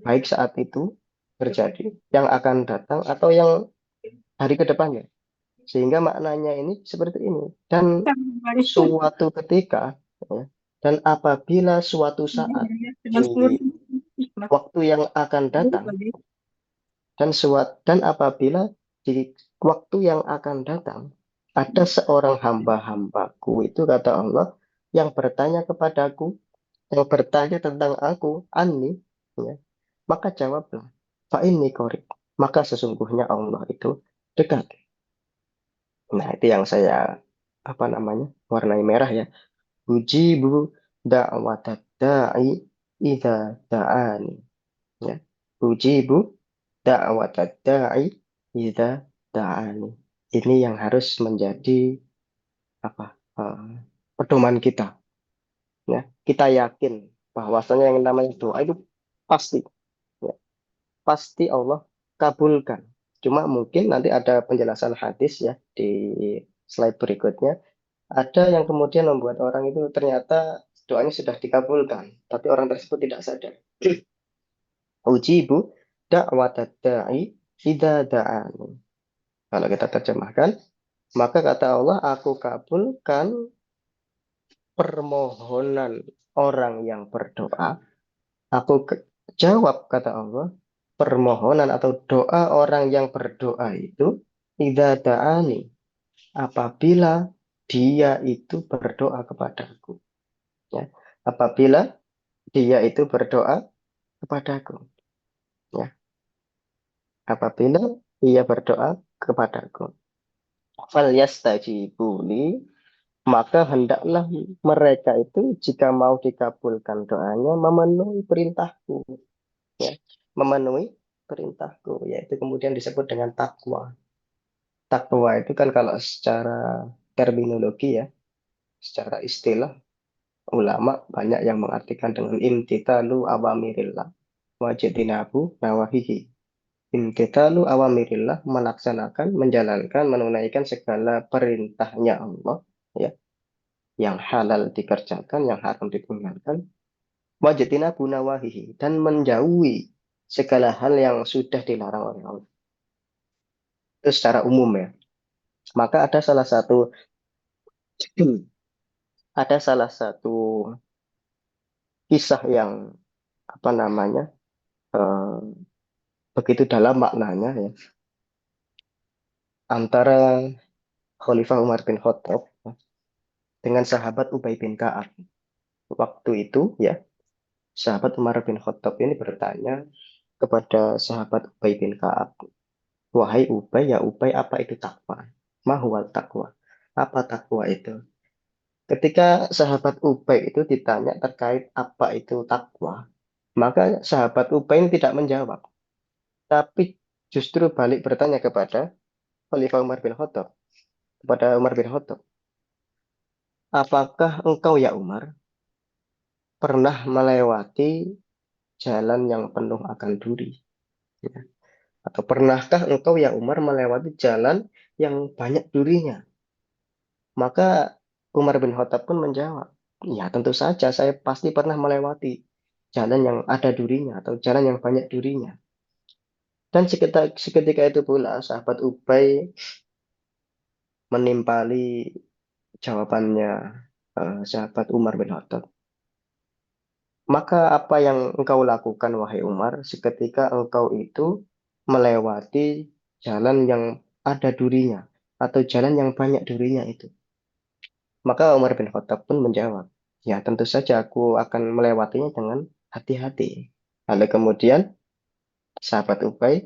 baik saat itu terjadi, yang akan datang atau yang hari ke depannya. Sehingga maknanya ini seperti ini. Dan suatu ketika ya, dan apabila suatu saat di waktu yang akan datang dan apabila di waktu yang akan datang ada seorang hamba-hambaku itu kata Allah yang bertanya kepadaku, yang bertanya tentang aku, Ani, ya, maka jawablah, fa inni qarib. Maka sesungguhnya Allah itu dekat. Nah, itu yang saya apa namanya? Warnai merah ya. Ujibu da'watad da'i idza da'ani. Ya. Ujibu da'watad da'i idza da'ani. Ini yang harus menjadi apa? Pedoman kita, ya. Kita yakin bahwasanya yang namanya doa itu pasti, ya, pasti Allah kabulkan. Cuma mungkin nanti ada penjelasan hadis ya di slide berikutnya. Ada yang kemudian membuat orang itu ternyata doanya sudah dikabulkan, tapi orang tersebut tidak sadar. Ujibu da'watad da'i idza da'ani. Kalau kita terjemahkan, maka kata Allah, aku kabulkan permohonan orang yang berdoa. Aku jawab, kata Allah, permohonan atau doa orang yang berdoa itu idza da'ani, apabila dia itu berdoa kepadaku. Ya. Apabila dia itu berdoa kepadaku. Ya. Apabila dia berdoa kepadaku. Fal yastajibuli, maka hendaklah mereka itu jika mau dikabulkan doanya memenuhi perintahku. Ya. Memenuhi perintahku, yaitu kemudian disebut dengan takwa. Takwa itu kan kalau secara terminologi ya, secara istilah ulama banyak yang mengartikan dengan imtithalu awamirillah wajibinabu nawahihi. Imtithalu awamirillah melaksanakan, menjalankan, menunaikan segala perintahnya Allah ya, yang halal dikerjakan, yang haram ditinggalkan. Wajibinabu nawahihi dan menjauhi segala hal yang sudah dilarang oleh Allah. Itu secara umum ya. Maka ada salah satu kisah yang apa namanya eh, begitu dalam maknanya ya, antara Khalifah Umar bin Khattab dengan sahabat Ubay bin Ka'ab. Waktu itu ya, sahabat Umar bin Khattab ini bertanya kepada sahabat Ubay bin Ka'ab, wahai Ubay, ya Ubay, apa itu takwa? Mahuwal takwa? Apa takwa itu? Ketika sahabat Ubay itu ditanya terkait apa itu takwa, maka sahabat Ubay ini tidak menjawab, tapi justru balik bertanya kepada Khalifah Umar bin Khattab, kepada Umar bin Khattab, apakah engkau ya Umar pernah melewati jalan yang penuh akan duri? Ya. Atau pernahkah engkau ya Umar melewati jalan yang banyak durinya? Maka Umar bin Khattab pun menjawab, ya tentu saja saya pasti pernah melewati jalan yang ada durinya atau jalan yang banyak durinya. Dan seketika itu pula sahabat Ubay menimpali jawabannya sahabat Umar bin Khattab. Maka apa yang engkau lakukan, wahai Umar, seketika engkau itu melewati jalan yang ada durinya atau jalan yang banyak durinya itu? Maka Umar bin Khattab pun menjawab, ya tentu saja aku akan melewatinya dengan hati-hati. Lalu kemudian sahabat Ubay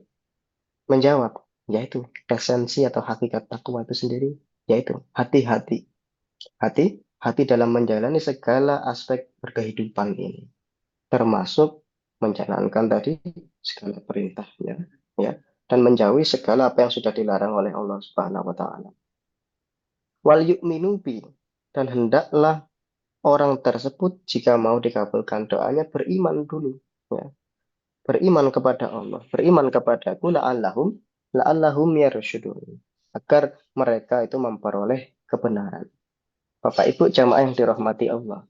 menjawab, yaitu esensi atau hakikat takwa itu sendiri, yaitu hati-hati. Hati-hati dalam menjalani segala aspek berkehidupan ini, termasuk menjalankan tadi segala perintahnya, ya, dan menjauhi segala apa yang sudah dilarang oleh Allah Subhanahu wa taala. Wal yu'minu bi, dan hendaklah orang tersebut jika mau dikabulkan doanya beriman dulu, ya. Beriman kepada Allah, beriman kepadaku la'allahum yarsyudun, agar mereka itu memperoleh kebenaran. Bapak Ibu jamaah yang dirahmati Allah.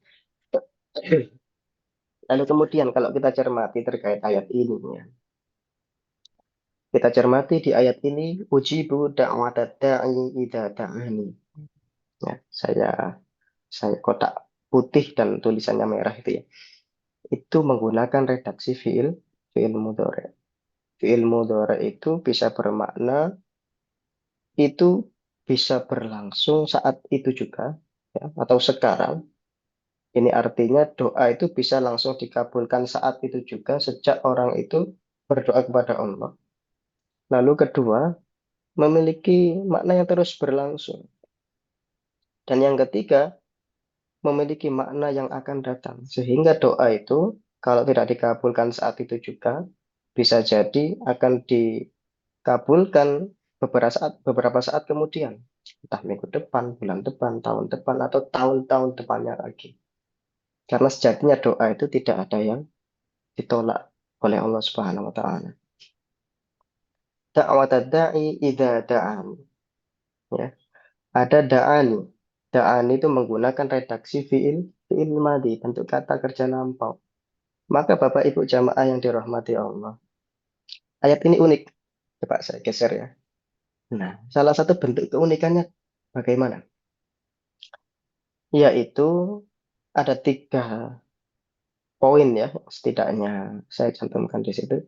Lalu kemudian kalau kita cermati terkait ayat ini, ya, kita cermati di ayat ini, ujibu da'watad da'i idza da'ani. Ya, saya kotak putih dan tulisannya merah itu ya. Itu menggunakan redaksi fiil mudhari. Fiil mudhari itu bisa bermakna itu bisa berlangsung saat itu juga, ya, atau sekarang. Ini artinya doa itu bisa langsung dikabulkan saat itu juga sejak orang itu berdoa kepada Allah. Lalu kedua, memiliki makna yang terus berlangsung. Dan yang ketiga, memiliki makna yang akan datang. Sehingga doa itu kalau tidak dikabulkan saat itu juga bisa jadi akan dikabulkan beberapa saat kemudian. Entah minggu depan, bulan depan, tahun depan, atau tahun-tahun depannya lagi. Karena sejatinya doa itu tidak ada yang ditolak oleh Allah Subhanahu wa taala. Da'wat da'i idza da'an, ya. Ada da'ani. Da'ani itu menggunakan redaksi fiil madi, bentuk kata kerja lampau. Maka Bapak Ibu jamaah yang dirahmati Allah, ayat ini unik. Coba saya geser ya. Nah, salah satu bentuk keunikannya bagaimana? Yaitu ada 3 poin ya, setidaknya saya cantumkan di situ.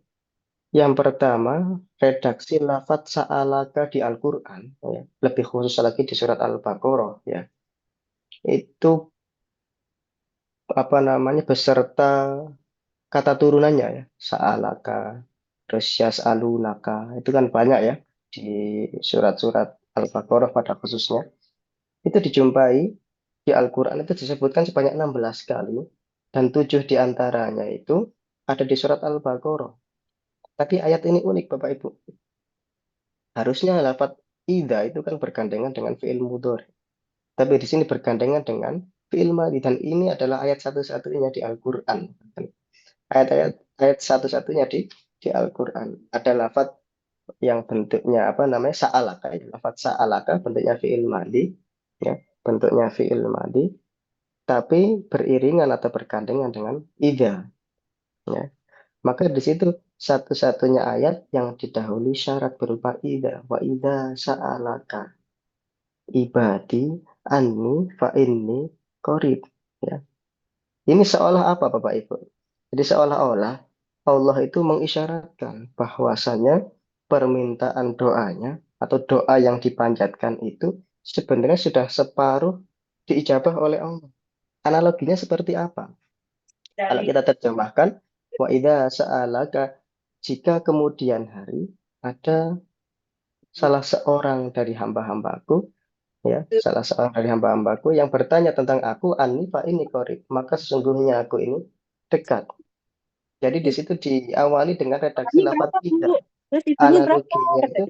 Yang pertama, redaksi lafadz sa'alaka di Al-Quran, ya. Lebih khusus lagi di surat Al-Baqarah, ya. Itu apa namanya beserta kata turunannya ya. Sa'alaka, terus yas'alunaka, itu kan banyak ya di surat-surat Al-Baqarah pada khususnya. Itu dijumpai di Al-Quran itu disebutkan sebanyak 16 kali dan 7 diantaranya itu ada di surat Al-Baqarah. Tapi ayat ini unik Bapak Ibu. Harusnya lafadz ida itu kan bergandengan dengan fi'il mudhari. Tapi di sini bergandengan dengan fi'il madhi dan ini adalah ayat satu-satunya di Al-Quran. Ayat-ayat ayat satu-satunya di Al-Quran. Ada lafadz yang bentuknya apa namanya sa'alaka. Ya. Lafadz sa'alaka bentuknya fi'il madhi. Ya, bentuknya fi'il madhi. Tapi beriringan atau bergandengan dengan ida. Ya. Maka di situ satu-satunya ayat yang didahului syarat berupa ida. Wa ida sa'alaka ibadi anni fa inni qarib, ya. Ini seolah apa Bapak Ibu? Jadi seolah-olah Allah itu mengisyaratkan bahwasanya permintaan doanya atau doa yang dipanjatkan itu sebenarnya sudah separuh diijabah oleh Allah. Analoginya seperti apa? Kalau kita terjemahkan, wa idza sa'alaka, jika kemudian hari ada salah seorang dari hamba-hambaku, ya, salah seorang dari hamba-hambaku yang bertanya tentang aku, Ani fa ini korib, maka sesungguhnya aku ini dekat. Jadi di situ diawali dengan redaksi Ini lafadz berapa ida. dulu? Terus itunya berapa? Analoginya itu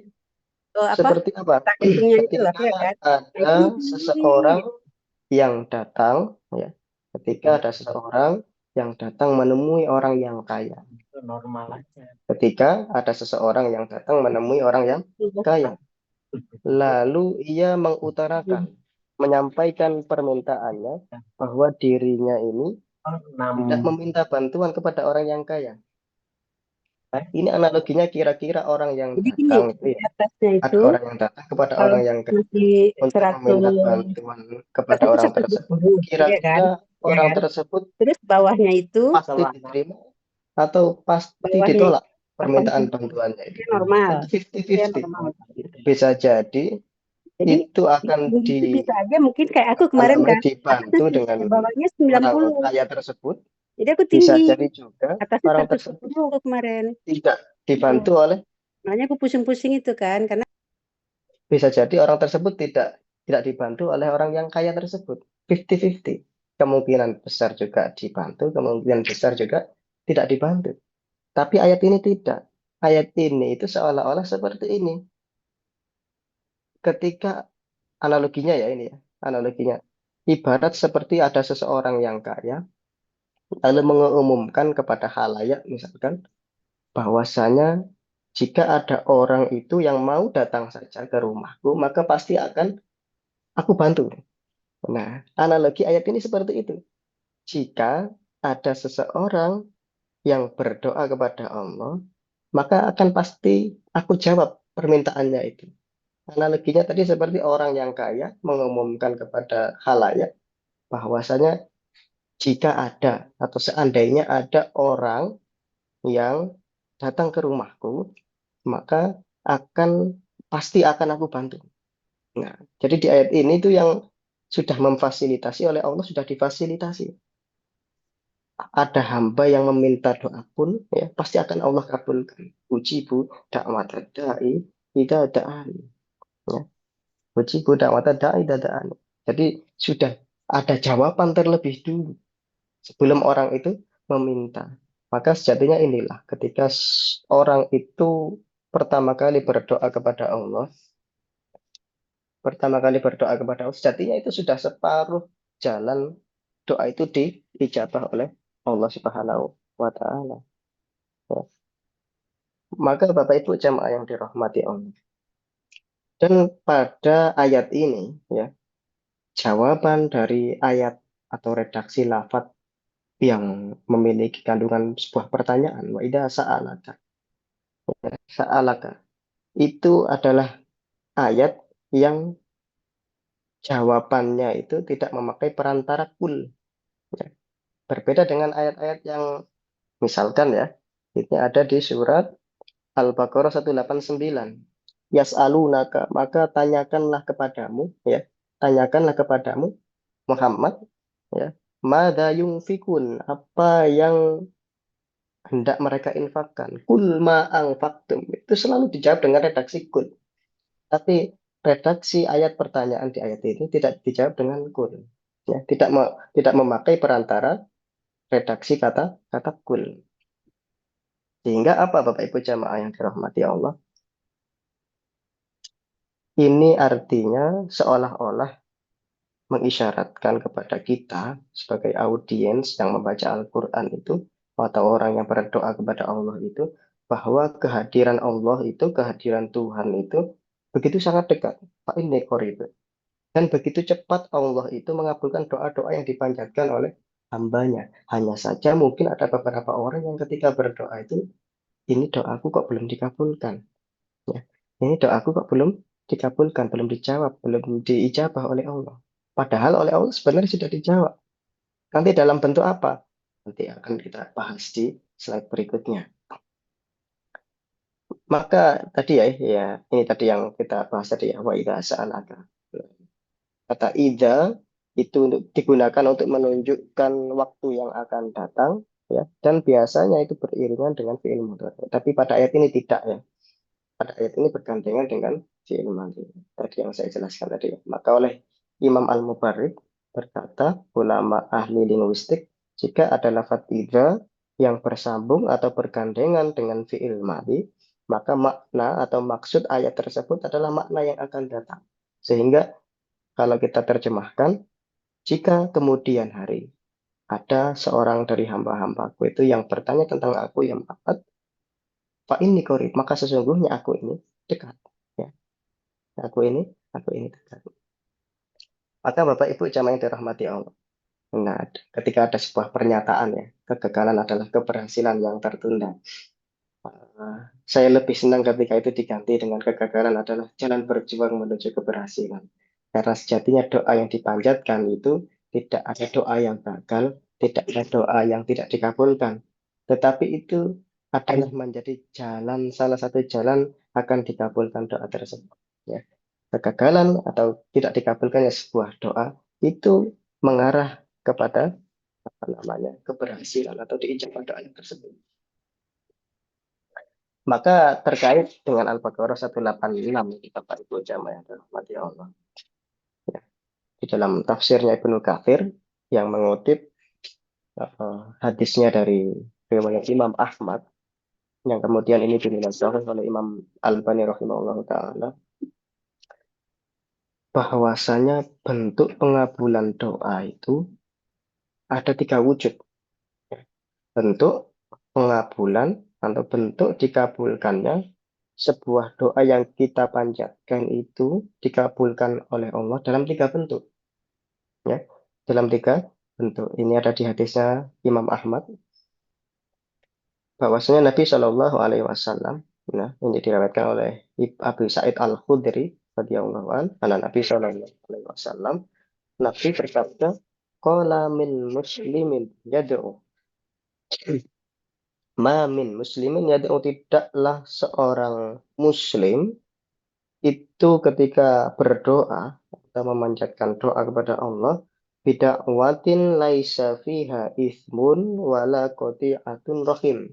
Apa? seperti apa? Tak hitungnya itu loh, Ketika ya kan? Nah, ada itu seseorang nih. yang datang, ya, ketika ada seseorang yang datang menemui orang yang kaya. Itu normal aja. Ketika ada seseorang yang datang menemui orang yang kaya, lalu ia mengutarakan, menyampaikan permintaannya bahwa dirinya ini Oh, tidak enam. meminta bantuan kepada orang yang kaya. Ini analoginya kira-kira orang yang Jadi gini, datang itu di ya. atasnya Ada itu orang yang datang kepada kalau orang yang masih untuk meminta 100, bantuan kepada kataku orang tersebut. 120, ya kan? Kira-kira Ya orang kan? tersebut Terus bawahnya itu, pasti diterima atau pasti bawahnya ditolak permintaan 80, bantuannya itu. dia normal. Itu Dia 50-50. normal. Bisa jadi Jadi itu akan itu bisa aja mungkin kayak aku kemarin namanya kan. Aku tuh dibantu dengan bawahnya orang 90. kaya tersebut. Jadi aku Bisa tinggi. jadi juga Atasnya orang tersebut 110 aku kemarin. tidak Itu. dibantu oleh, Makanya aku pusing-pusing itu kan. Karena bisa jadi orang tersebut tidak dibantu oleh orang yang kaya tersebut. 50-50. Kemungkinan besar juga dibantu, kemungkinan besar juga tidak dibantu. Tapi ayat ini tidak. Ayat ini itu seolah-olah seperti ini. Ketika analoginya ya ini ya, analoginya. Ibarat seperti ada seseorang yang kaya, lalu mengumumkan kepada halayak misalkan, bahwasanya jika ada orang itu yang mau datang saja ke rumahku, maka pasti akan aku bantu. Nah, analogi ayat ini seperti itu. Jika ada seseorang yang berdoa kepada Allah, maka akan pasti aku jawab permintaannya itu. Analoginya tadi seperti orang yang kaya mengumumkan kepada halayak bahwasanya jika ada atau seandainya ada orang yang datang ke rumahku, maka akan pasti akan aku bantu. Nah, jadi di ayat ini tuh yang sudah memfasilitasi oleh Allah sudah difasilitasi. Ada hamba yang meminta doa pun ya pasti akan Allah kabulkan. Ujibu dakwat da'i idza da'ani. Ya. Ujibu dakwat da'i idza da'ani. Jadi sudah ada jawaban terlebih dulu sebelum orang itu meminta. Maka sejatinya inilah ketika orang itu pertama kali berdoa kepada Allah, sejatinya itu sudah separuh jalan doa itu diijabah oleh Allah Subhanahu wa taala. Ya. Maka Bapak Ibu jamaah yang dirahmati Allah. Dan pada ayat ini ya, jawaban dari ayat atau redaksi lafaz yang memiliki kandungan sebuah pertanyaan, wa idza sa'alaka. Sa'alaka itu adalah ayat yang jawabannya itu tidak memakai perantara kul. Ya. Berbeda dengan ayat-ayat yang misalkan ya, ini ada di surat Al-Baqarah 189. Yas'alunaka, maka tanyakanlah kepadamu, ya. Tanyakanlah kepadamu, Muhammad, ya. Mada yunfikun, apa yang hendak mereka infakkan. Kul ma'ang faktum. Itu selalu dijawab dengan redaksi kul. Tapi redaksi ayat pertanyaan di ayat ini tidak dijawab dengan kul. Ya, tidak memakai perantara redaksi kata kata kul. Sehingga apa Bapak Ibu jamaah yang dirahmati Allah? Ini artinya seolah-olah mengisyaratkan kepada kita sebagai audiens yang membaca Al-Quran itu atau orang yang berdoa kepada Allah itu bahwa kehadiran Allah itu, kehadiran Tuhan itu begitu sangat dekat. Pak ini qarib. Dan begitu cepat Allah itu mengabulkan doa-doa yang dipanjatkan oleh hambanya. Hanya saja mungkin ada beberapa orang yang ketika berdoa itu, ini doaku kok belum dikabulkan. Ya. Ini doaku kok belum dikabulkan, belum dijawab, belum diijabah oleh Allah. Padahal oleh Allah sebenarnya sudah dijawab. Nanti dalam bentuk apa? Nanti akan kita bahas di slide berikutnya. Maka tadi ya ini tadi yang kita bahas tadi ya, wa idza sa'alaka. Kata idza itu digunakan untuk menunjukkan waktu yang akan datang ya dan biasanya itu beriringan dengan fi'il mudhari. Tapi pada ayat ini tidak ya. Pada ayat ini bergandengan dengan fi'il madhi. Tadi yang saya jelaskan tadi ya. Maka oleh Imam Al-Mubarrid berkata, ulama ahli linguistik, jika ada lafadz idza yang bersambung atau bergandengan dengan fi'il madhi, maka makna atau maksud ayat tersebut adalah makna yang akan datang. Sehingga kalau kita terjemahkan, jika kemudian hari ada seorang dari hamba-hambaku itu yang bertanya tentang aku yang Muhammad, Pak ini korib, maka sesungguhnya aku ini dekat. Ya, aku ini, aku ini dekat. Maka Bapak Ibu jamaah yang dirahmati Allah. Nah, ketika ada sebuah pernyataan ya, kegagalan adalah keberhasilan yang tertunda. saya lebih senang ketika itu diganti dengan kegagalan adalah jalan berjuang menuju keberhasilan. Karena sejatinya doa yang dipanjatkan itu tidak ada doa yang gagal, tidak ada doa yang tidak dikabulkan. Tetapi itu adalah menjadi jalan, salah satu jalan akan dikabulkan doa tersebut. Ya. Kegagalan atau tidak dikabulkannya sebuah doa itu mengarah kepada apa namanya keberhasilan atau diijabah doa tersebut. Maka terkait dengan Al-Baqarah 186 itu Bapak Ibu jamaah yang dirahmati Allah. Ya, di dalam tafsirnya Ibnu Katsir yang mengutip hadisnya dari riwayat Imam Ahmad yang kemudian ini dinilai sahih oleh Imam Al-Albani rahimahullah taala bahwasanya bentuk pengabulan doa itu ada tiga wujud. Bentuk pengabulan atau bentuk dikabulkannya sebuah doa yang kita panjatkan itu dikabulkan oleh Allah dalam tiga bentuk, ya. Dalam tiga bentuk. Ini ada di hadisnya Imam Ahmad bahwasanya Nabi Shallallahu Alaihi Wasallam, nah, ini diriwayatkan oleh Abu Sa'id Al Khudri radhiyallahu anhu, Nabi Shallallahu Alaihi Wasallam, Nabi bersabda, "Qala min muslimin yad'u ma min muslimin yad'u tidaklah seorang muslim itu ketika berdoa atau memanjatkan doa kepada Allah bida'watin laisa fiha ismun wala qati'atun rahim,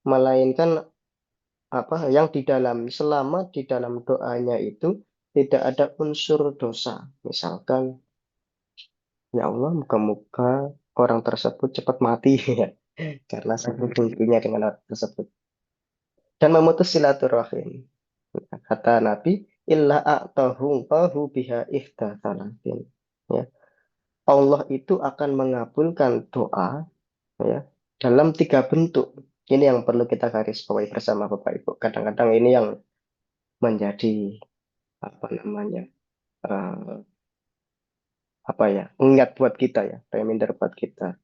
melainkan apa yang di dalam selama di dalam doanya itu tidak ada unsur dosa. Misalkan, ya Allah, moga-moga orang tersebut cepat mati ya karena sebelumnya dengan orang tersebut dan memutus silaturahim. Kata Nabi, illa a'tahu biha ihda salatin. Ya. Allah itu akan mengabulkan doa, ya, dalam tiga bentuk. Ini yang perlu kita garis bawahi bersama Bapak Ibu. Kadang-kadang ini yang menjadi apa namanya eh, apa ya pengingat buat kita ya, reminder buat kita.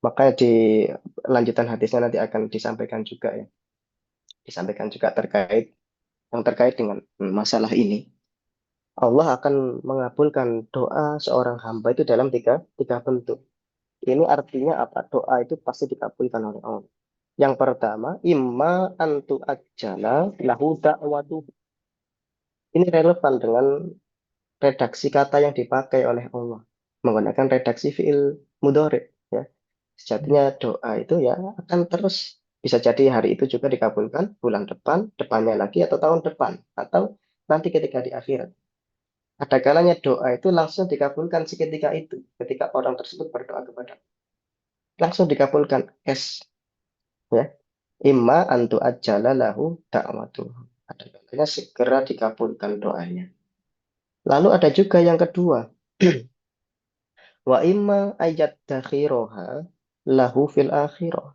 Makanya di lanjutan hadisnya nanti akan disampaikan juga ya, disampaikan juga terkait dengan masalah ini. Allah akan mengabulkan doa seorang hamba itu dalam tiga bentuk. Ini artinya apa? Doa itu pasti dikabulkan oleh Allah. Yang pertama, imma antu ajala lahu da'watu. Ini relevan dengan redaksi kata yang dipakai oleh Allah. Menggunakan redaksi fi'il mudhari. Ya. Sejatinya doa itu ya akan terus. Bisa jadi hari itu juga dikabulkan, bulan depan, depannya lagi, atau tahun depan. Atau nanti ketika di akhirat. Ada kalanya doa itu langsung dikabulkan seketika itu, ketika orang tersebut berdoa kepada langsung dikabulkan ya. Imma antu ajala lahu da'watuh. Ada kalanya segera dikabulkan doanya. Lalu ada juga yang kedua, wa imma ayat dakhiroha lahu fil akhirah.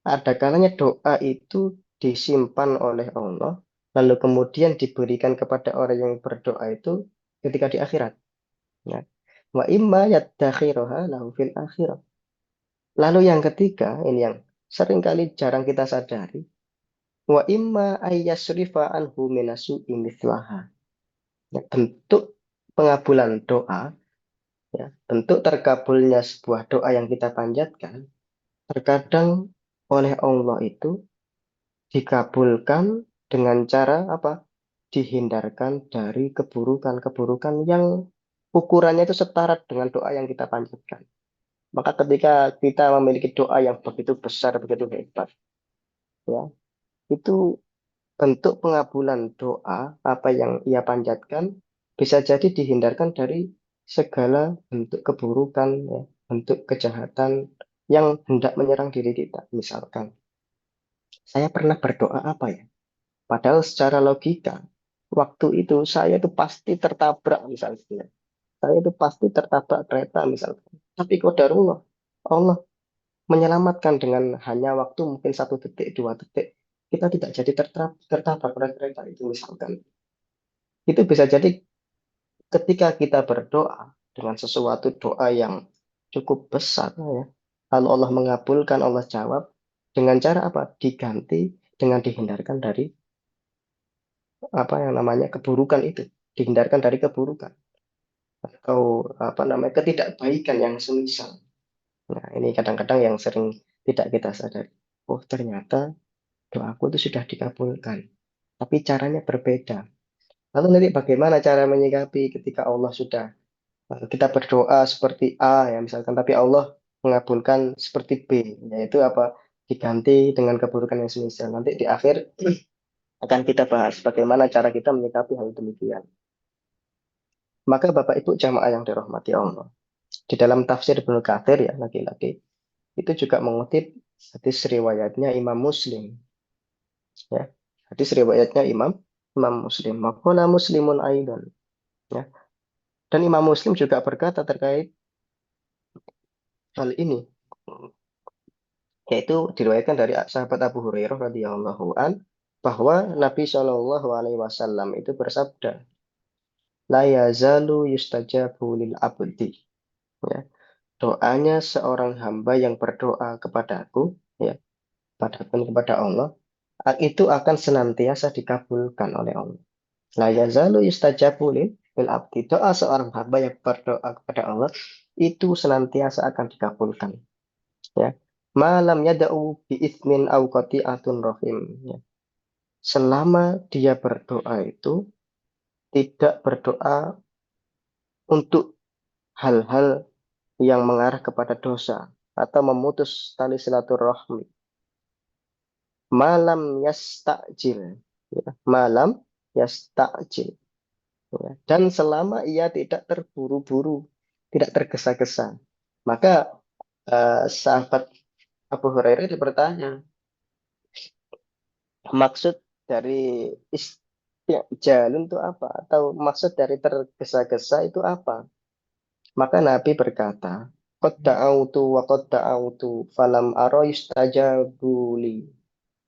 Ada kalanya doa itu disimpan oleh Allah, lalu kemudian diberikan kepada orang yang berdoa itu ketika di akhirat. Ya. Wa imma yadakhiroha lahu fil akhirah. Lalu yang ketiga, ini yang seringkali jarang kita sadari. Wa imma ayyasrifa anhu minasu'i mithlaha. Ya, bentuk pengabulan doa, ya, bentuk terkabulnya sebuah doa yang kita panjatkan, terkadang oleh Allah itu dikabulkan dengan cara apa? Dihindarkan dari keburukan-keburukan yang ukurannya itu setara dengan doa yang kita panjatkan. Maka ketika kita memiliki doa yang begitu besar, begitu hebat, ya, itu bentuk pengabulan doa apa yang ia panjatkan bisa jadi dihindarkan dari segala bentuk keburukan, ya, bentuk kejahatan yang hendak menyerang diri kita. Misalkan, saya pernah berdoa apa ya? Padahal secara logika, waktu itu saya itu pasti tertabrak misalnya. Saya itu pasti tertabrak kereta misalkan. Tapi qadarullah, Allah menyelamatkan dengan hanya waktu mungkin 1 detik, 2 detik. Kita tidak jadi tertabrak oleh kereta itu misalkan. Itu bisa jadi ketika kita berdoa dengan sesuatu doa yang cukup besar ya. Lalu Allah mengabulkan, Allah jawab dengan cara apa? Diganti dengan dihindarkan dari apa yang namanya keburukan itu, dihindarkan dari keburukan atau apa namanya ketidakbaikan yang semisal. Nah, ini kadang-kadang yang sering tidak kita sadari. Oh, ternyata doaku itu sudah dikabulkan, tapi caranya berbeda. Lalu nanti bagaimana cara menyikapi ketika Allah sudah kita berdoa seperti A ya misalkan, tapi Allah mengabulkan seperti B, yaitu apa? Diganti dengan keburukan yang semisal. Nanti di akhir akan kita bahas bagaimana cara kita menyikapi hal demikian. Maka Bapak Ibu jamaah yang dirahmati Allah, di dalam tafsir Ibnu Katsir ya lagi-lagi itu juga mengutip hadis riwayatnya Imam Muslim ya. Hadis riwayatnya Imam Imam Muslim. Maqala Muslimun aidan ya. Dan Imam Muslim juga berkata terkait hal ini, yaitu diriwayatkan dari sahabat Abu Hurairah radhiyallahu an bahwa Nabi Shallallahu alaihi wasallam itu bersabda, la yazalu yustajabu lil abdi ya. Doanya seorang hamba yang berdoa kepadaku ya, kepada Allah itu akan senantiasa dikabulkan oleh Allah. La yazalu yustajabu lil abdi. Doa seorang hamba yang berdoa kepada Allah itu senantiasa akan dikabulkan ya. Malam yada'u bi itsmin au qati'atun rahim ya. Selama dia berdoa itu tidak berdoa untuk hal-hal yang mengarah kepada dosa atau memutus tali silaturahmi. Malam yastakjil ya. Malam yastakjil ya. Dan selama ia tidak terburu-buru, tidak tergesa-gesa. Maka sahabat Abu Hurairah itu bertanya, maksud dari istijalun itu apa? Atau maksud dari tergesa-gesa itu apa? Maka Nabi berkata, qad da'autu wa qad da'autu falam ara yustajabu li.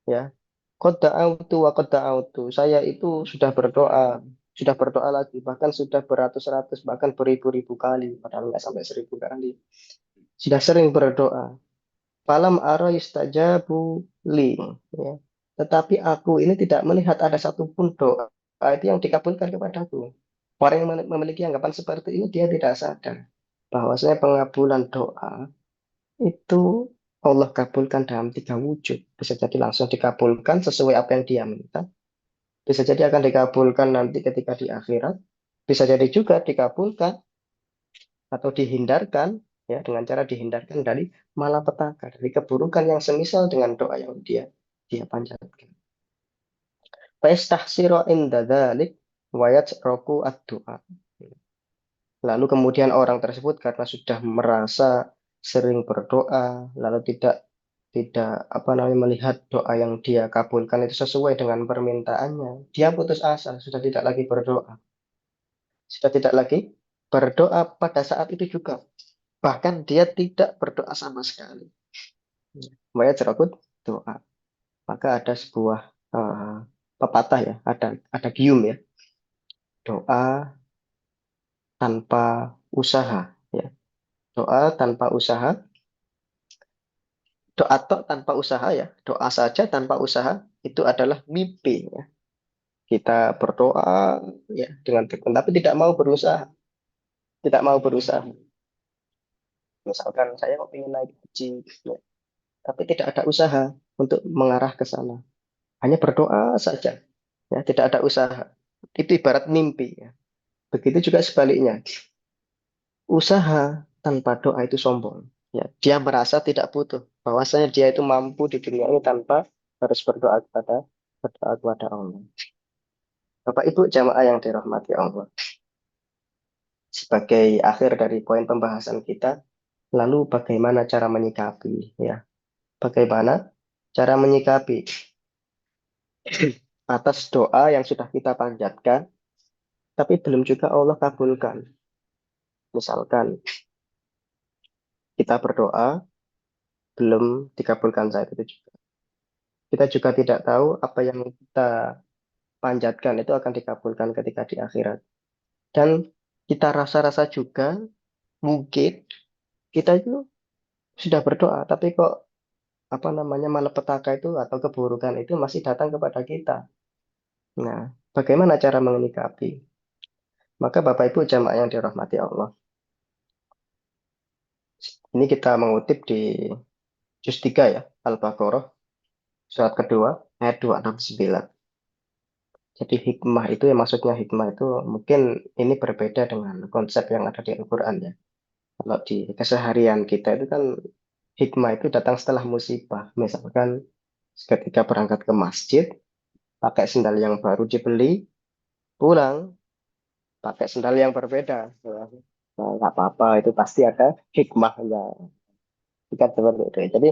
Ya, qad da'autu wa qad da'autu. Saya itu sudah berdoa lagi, bahkan sudah beratus-ratus, bahkan beribu-ribu kali, padahal nggak sampai 1000 kali. Sudah sering berdoa. Falam ara yustajabu li. Ya. Tetapi aku ini tidak melihat ada satupun doa itu yang dikabulkan kepadaku. Orang yang memiliki anggapan seperti ini dia tidak sadar bahwasanya pengabulan doa itu Allah kabulkan dalam 3 wujud. Bisa jadi langsung dikabulkan sesuai apa yang dia minta. Bisa jadi akan dikabulkan nanti ketika di akhirat. Bisa jadi juga dikabulkan atau dihindarkan ya dengan cara dihindarkan dari malapetaka, dari keburukan yang semisal dengan doa yang dia panjatkan. Fastahsira inda dzalik wa yatraku ad-du'a. Lalu kemudian orang tersebut karena sudah merasa sering berdoa, lalu tidak tidak apa namanya melihat doa yang dia kabulkan itu sesuai dengan permintaannya, dia putus asa, sudah tidak lagi berdoa, sudah tidak lagi berdoa pada saat itu juga. Bahkan dia tidak berdoa sama sekali. Maya cerakut doa. Maka ada sebuah pepatah ya, ada gium ya, doa tanpa usaha ya. Doa tanpa usaha, doa tok tanpa usaha ya, doa saja tanpa usaha itu adalah mimpi ya. Kita berdoa ya dengan tekun tapi tidak mau berusaha, tidak mau berusaha. Misalkan saya kok ingin naik haji ya, tapi tidak ada usaha untuk mengarah ke sana. Hanya berdoa saja ya, tidak ada usaha. Itu ibarat mimpi ya. Begitu juga sebaliknya. Usaha tanpa doa itu sombong. Ya, dia merasa tidak butuh, bahwasanya dia itu mampu di dunia ini tanpa harus berdoa kepada Allah. Bapak Ibu jamaah yang dirahmati Allah. Sebagai akhir dari poin pembahasan kita, lalu bagaimana cara menyikapi ya? Bagaimana cara menyikapi atas doa yang sudah kita panjatkan tapi belum juga Allah kabulkan. Misalkan kita berdoa belum dikabulkan saat itu juga. Kita juga tidak tahu apa yang kita panjatkan itu akan dikabulkan ketika di akhirat. Dan kita rasa-rasa juga mungkin kita itu sudah berdoa, tapi kok apa namanya malapetaka itu atau keburukan itu masih datang kepada kita. Nah, bagaimana cara menyikapi? Maka Bapak Ibu jamaah yang dirahmati Allah. Ini kita mengutip di juz 3 ya, Al-Baqarah, surat kedua, ayat 269. Jadi hikmah itu ya maksudnya hikmah itu mungkin ini berbeda dengan konsep yang ada di Al-Quran ya. Kalau di keseharian kita itu kan hikmah itu datang setelah musibah. Misalkan ketika berangkat ke masjid, pakai sendal yang baru dibeli, pulang pakai sendal yang berbeda. Ya, nah, nggak apa-apa, itu pasti ada hikmahnya. Jika seperti itu. Jadi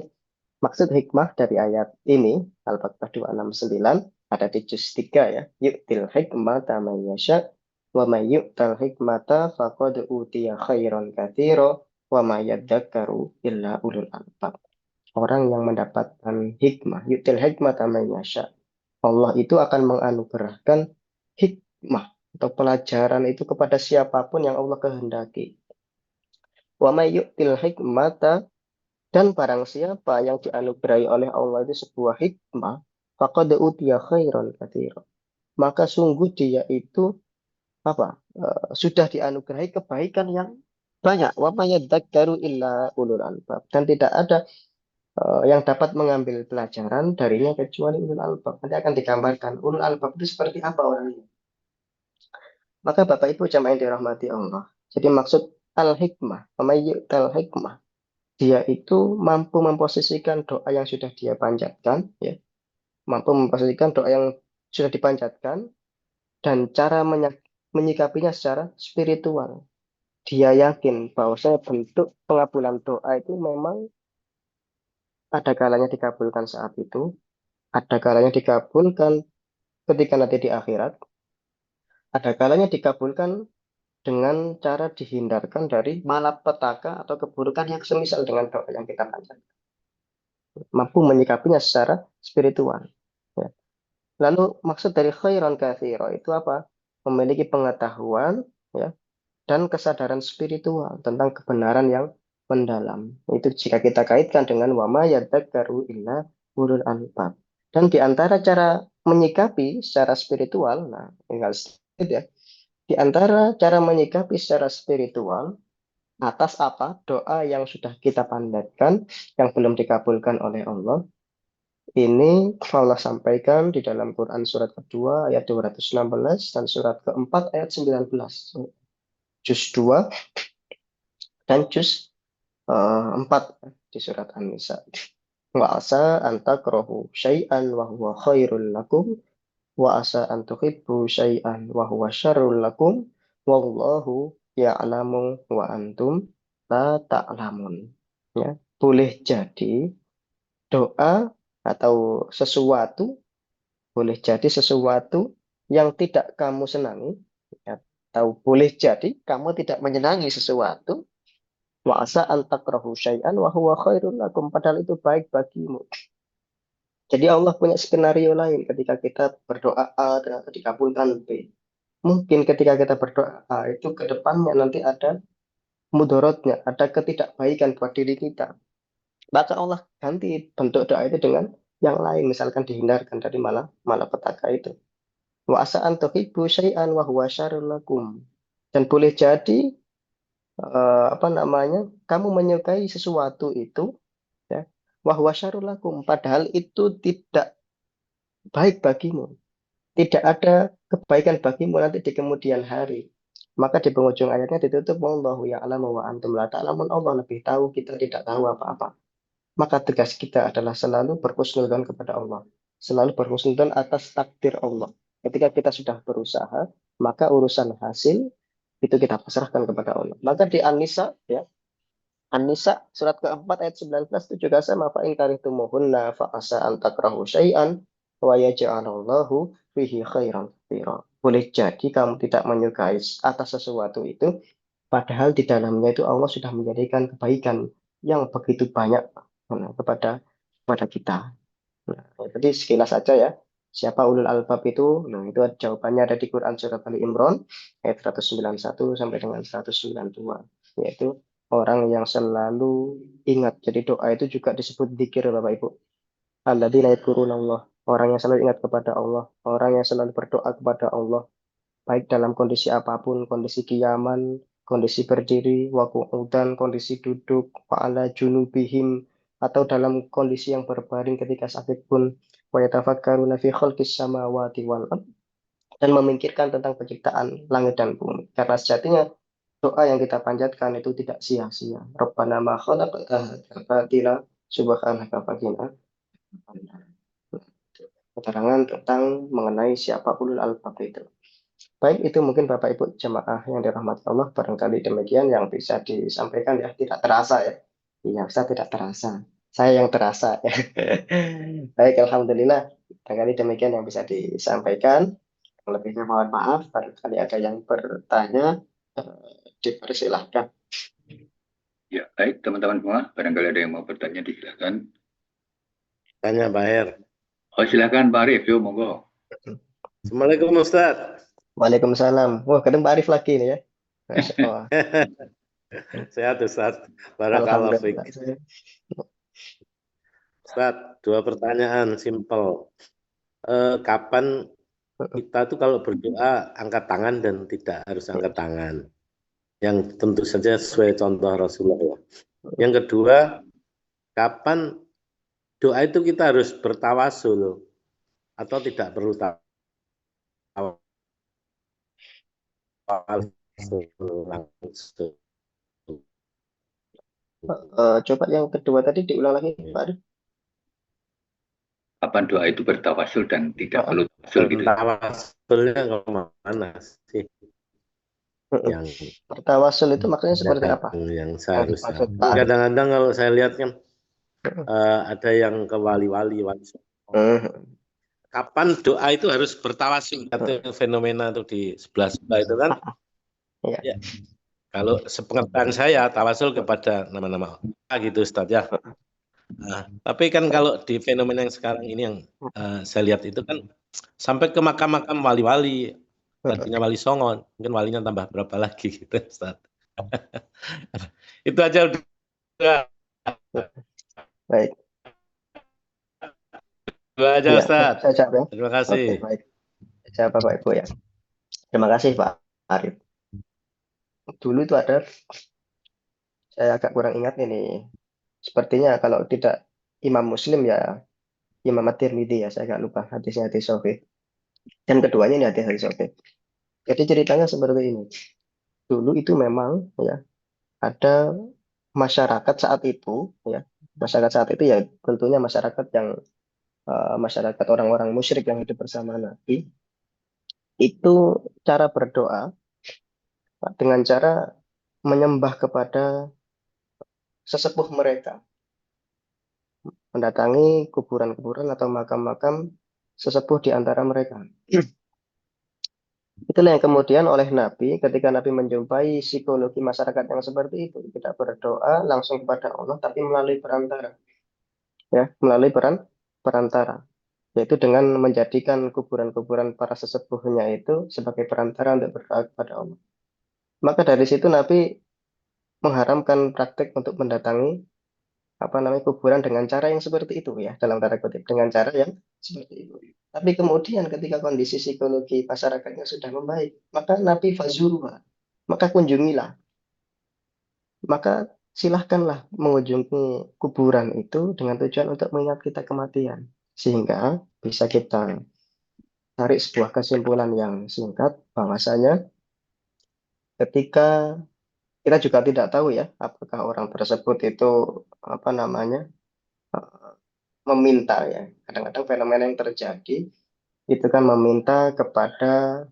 maksud hikmah dari ayat ini, Al-Baqarah 269, ada di juz 3 ya. Yu'til hikmata man yasha, wa may yu'tal hikmata faqad utiya khairan katsira, wa may yadzakkaru illa ulul albab. Orang yang mendapatkan hikmah, yu'til hikmata man yasha. Allah itu akan menganugerahkan hikmah atau pelajaran itu kepada siapapun yang Allah kehendaki. Wa may yu'til hikmata, dan barang siapa yang dianugerahi oleh Allah itu sebuah hikmah, faqad utiya khairan katsira. Maka sungguh dia itu apa? Sudah dianugerahi kebaikan yang banyak. Wa may yadzakkaru illa ulul albab. Dan tidak ada yang dapat mengambil pelajaran darinya kecuali ulul albab. Nanti akan digambarkan ulul albab itu seperti apa orangnya. Maka Bapak Ibu jamaah yang dirahmati Allah. Jadi maksud al-hikmah, al hikmah, dia itu mampu memposisikan doa yang sudah dia panjatkan, ya, mampu memposisikan doa yang sudah dipanjatkan dan cara menyikapinya secara spiritual. Dia yakin bahwasanya bentuk pengabulan doa itu memang ada kalanya dikabulkan saat itu, ada kalanya dikabulkan ketika nanti di akhirat, ada kalanya dikabulkan dengan cara dihindarkan dari malapetaka atau keburukan yang semisal dengan doa yang kita panjatkan. Mampu menyikapinya secara spiritual. Ya. Lalu maksud dari khairan katsira itu apa? Memiliki pengetahuan ya dan kesadaran spiritual tentang kebenaran yang mendalam. Itu jika kita kaitkan dengan wama yadzakkaru illa ulul albab. Dan di antara cara menyikapi secara spiritual, nah tinggal sedikit ya. Di antara cara menyikapi secara spiritual atas apa doa yang sudah kita pandatkan yang belum dikabulkan oleh Allah, ini Allah sampaikan di dalam Quran surat kedua ayat 216 dan surat keempat ayat 19. Juz 2 dan juz 4 di surat An-Nisa. Wa asa an takrahu syai'an wa huwa khairul lakum wa asa an tuhibbu syai'an wa huwa syarrul lakum wallahu ya'lamu wa antum la ta'lamun. Ya, boleh jadi doa atau sesuatu, boleh jadi sesuatu yang tidak kamu senangi, atau boleh jadi kamu tidak menyenangi sesuatu, wa asa an takrahu syai'an wa huwa khairul lakum, padahal itu baik bagimu. Jadi Allah punya skenario lain ketika kita berdoa A ternyata dikabulkan B. Mungkin ketika kita berdoa A itu ke depannya nanti ada mudorotnya, ada ketidakbaikan buat diri kita. Maka Allah ganti bentuk doa itu dengan yang lain, misalkan dihindarkan dari malapetaka itu. Wa asa an tuhibbu syai'an wa huwa syarrul lakum. Dan boleh jadi apa namanya? Kamu menyukai sesuatu itu ya, wa huwa syarrul lakum, padahal itu tidak baik bagimu. Tidak ada kebaikan bagimu nanti di kemudian hari. Maka di penghujung ayatnya ditutup wallahu ya'lamu wa antum la ta'lamun. Allah lebih tahu, kita tidak tahu apa-apa. Maka tugas kita adalah selalu berhusnudzon kepada Allah. Selalu berhusnudzon atas takdir Allah. Ketika kita sudah berusaha, maka urusan hasil itu kita pasrahkan kepada Allah. Maka di An-Nisa ya, An-Nisa surat keempat ayat 19 itu juga sama, fa in karihtumuhunna fa asa an takrahu syai'an wa yaj'alallahu fihi khairan katsira. Boleh jadi kamu tidak menyukai atas sesuatu itu, padahal di dalamnya itu Allah sudah menjadikan kebaikan yang begitu banyak kepada kepada kita. Nah, jadi sekilas saja ya. Siapa ulul albab itu? Nah, itu jawabannya ada di Quran surat Ali Imran ayat 191 sampai dengan 192, yaitu orang yang selalu ingat. Jadi doa itu juga disebut dzikir Bapak Ibu. Alladzina yadhkurunallah, orang yang selalu ingat kepada Allah, orang yang selalu berdoa kepada Allah, baik dalam kondisi apapun, kondisi kiaman, kondisi berdiri, waqu'udan, kondisi duduk, wa'ala junubihim, atau dalam kondisi yang berbaring ketika sakit pun, wa yatafakkaruna fi khalqis samawati wal ard, dan memikirkan tentang penciptaan langit dan bumi. Karena sejatinya doa yang kita panjatkan itu tidak sia-sia. Rabbana ma khalaqta hadzal batila subhanaka faqina adzabannar. Keterangan tentang mengenai siapa ulul albab itu. Baik, itu mungkin Bapak Ibu jemaah yang dirahmati Allah, barangkali demikian yang bisa disampaikan ya, tidak terasa ya. Iya, saya tidak terasa. Saya yang terasa ya. Baik, Alhamdulillah. Barangkali demikian yang bisa disampaikan. Yang lebihnya mohon maaf, barangkali ada yang bertanya, dipersilahkan. Ya, baik teman-teman semua, barangkali ada yang mau bertanya, disilakan. Tanya Pak Her. Oh, silakan Pak Arif, yuk monggo. Assalamualaikum Ustaz. Waalaikumsalam. Wah, ketemu Pak Arif lagi nih ya. Masya Allah. Sehat Ustaz. Barakallahu fiik. Alhamdulillah. Ustaz, 2 pertanyaan simpel. Kapan kita tuh kalau berdoa angkat tangan dan tidak harus angkat tangan? Yang tentu saja sesuai contoh Rasulullah. Yang kedua, kapan doa itu kita harus bertawasul atau tidak perlu tawasul langsung? Coba yang kedua tadi diulang lagi, Pak Arif. Kapan doa itu bertawasul dan tidak perlu tawasul gitu. Tawasulnya kemana sih? Yang Tawasul itu maksudnya seperti apa? yang seharusnya. dimaksud Pak Arif. Kadang-kadang kalau saya lihat kan ada yang ke wali-wali. Kapan doa itu harus bertawasul? Atau fenomena itu di sebelah itu kan? Iya. Ya. Kalau sepengetahuan saya tawasul kepada nama-nama gitu Ustaz ya. Nah, tapi kan kalau di fenomena yang sekarang ini yang saya lihat itu kan sampai ke makam-makam wali-wali, tadinya wali Songo, mungkin walinya tambah berapa lagi gitu Ustaz. Itu aja udah. Baik. Itu aja Iya, Ustaz. saya jawab ya. Terima kasih. Oke, baik. Saya jawab Bapak Ibu ya. Terima kasih Pak Arif. Dulu itu ada, saya agak kurang ingat ini. Sepertinya kalau tidak Imam Muslim ya Imam At-Tirmidzi ya, saya agak lupa hadisnya hadis sahih. Dan keduanya ini hadis sahih. Jadi ceritanya seperti ini. Dulu itu memang ya ada masyarakat saat itu ya. Masyarakat saat itu ya tentunya masyarakat yang masyarakat orang-orang musyrik yang hidup bersama Nabi. Itu cara berdoa dengan cara menyembah kepada sesepuh mereka, mendatangi kuburan-kuburan atau makam-makam sesepuh di antara mereka. Itulah yang kemudian oleh Nabi, ketika Nabi menjumpai psikologi masyarakat yang seperti itu, tidak berdoa langsung kepada Allah, tapi melalui perantara, ya, melalui perantara, yaitu dengan menjadikan kuburan-kuburan para sesepuhnya itu sebagai perantara untuk berdoa kepada Allah. Maka dari situ Nabi mengharamkan praktek untuk mendatangi kuburan dengan cara yang seperti itu ya, dalam tanda kutip, dengan cara yang seperti itu. Tapi kemudian ketika kondisi psikologi masyarakatnya sudah membaik, maka Nabi fazuruha, maka kunjungilah, maka silahkanlah mengunjungi kuburan itu dengan tujuan untuk mengingat kita kematian, sehingga bisa kita tarik sebuah kesimpulan yang singkat bahwasanya ketika kita juga tidak tahu ya apakah orang tersebut itu meminta ya. Kadang-kadang fenomena yang terjadi itu kan meminta kepada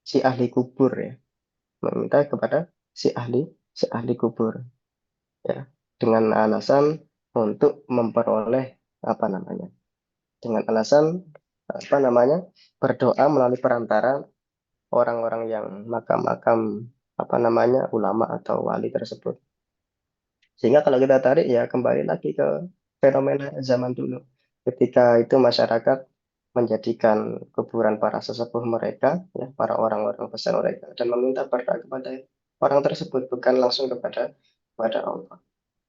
si ahli kubur ya, meminta kepada si ahli kubur ya, dengan alasan untuk memperoleh dengan alasan berdoa melalui perantara orang-orang yang makam-makam ulama atau wali tersebut. Sehingga kalau kita tarik ya kembali lagi ke fenomena zaman dulu. Ketika itu masyarakat menjadikan kuburan para sesepuh mereka, ya, para orang-orang besar mereka, dan meminta berdoa kepada orang tersebut, bukan langsung kepada kepada Allah.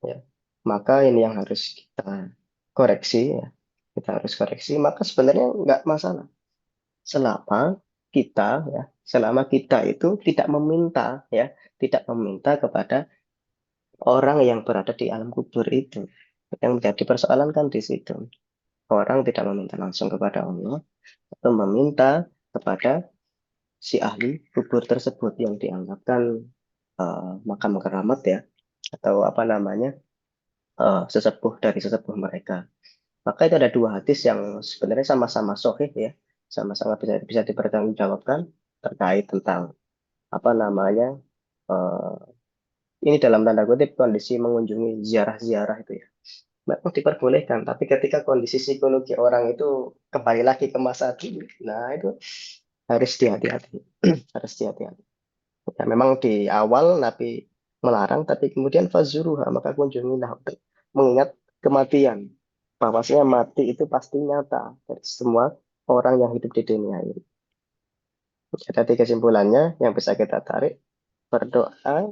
Ya. Maka ini yang harus kita koreksi ya. Kita harus koreksi. Maka sebenarnya nggak masalah selama kita itu tidak meminta ya, tidak meminta kepada orang yang berada di alam kubur itu. Yang menjadi persoalan kan di situ. Orang tidak meminta langsung kepada Allah atau meminta kepada si ahli kubur tersebut yang dianggapkan makam keramat ya, atau apa namanya, sesepuh dari sesepuh mereka. Maka itu ada dua hadis yang sebenarnya sama-sama sahih ya, sama-sama bisa dipertanggungjawabkan terkait tentang apa namanya, eh, ini dalam tanda kutip kondisi mengunjungi ziarah-ziarah itu ya. Memang diperbolehkan, tapi ketika kondisi psikologi orang itu kembali lagi ke masa dulu, nah itu harus hati-hati, harus hati-hati. Ya, memang di awal Nabi melarang, tapi kemudian fazuruha, maka kunjungilah untuk mengingat kematian. Bahwasanya mati itu pasti nyata dari semua orang yang hidup di dunia ini. Jadi kesimpulannya yang bisa kita tarik, berdoa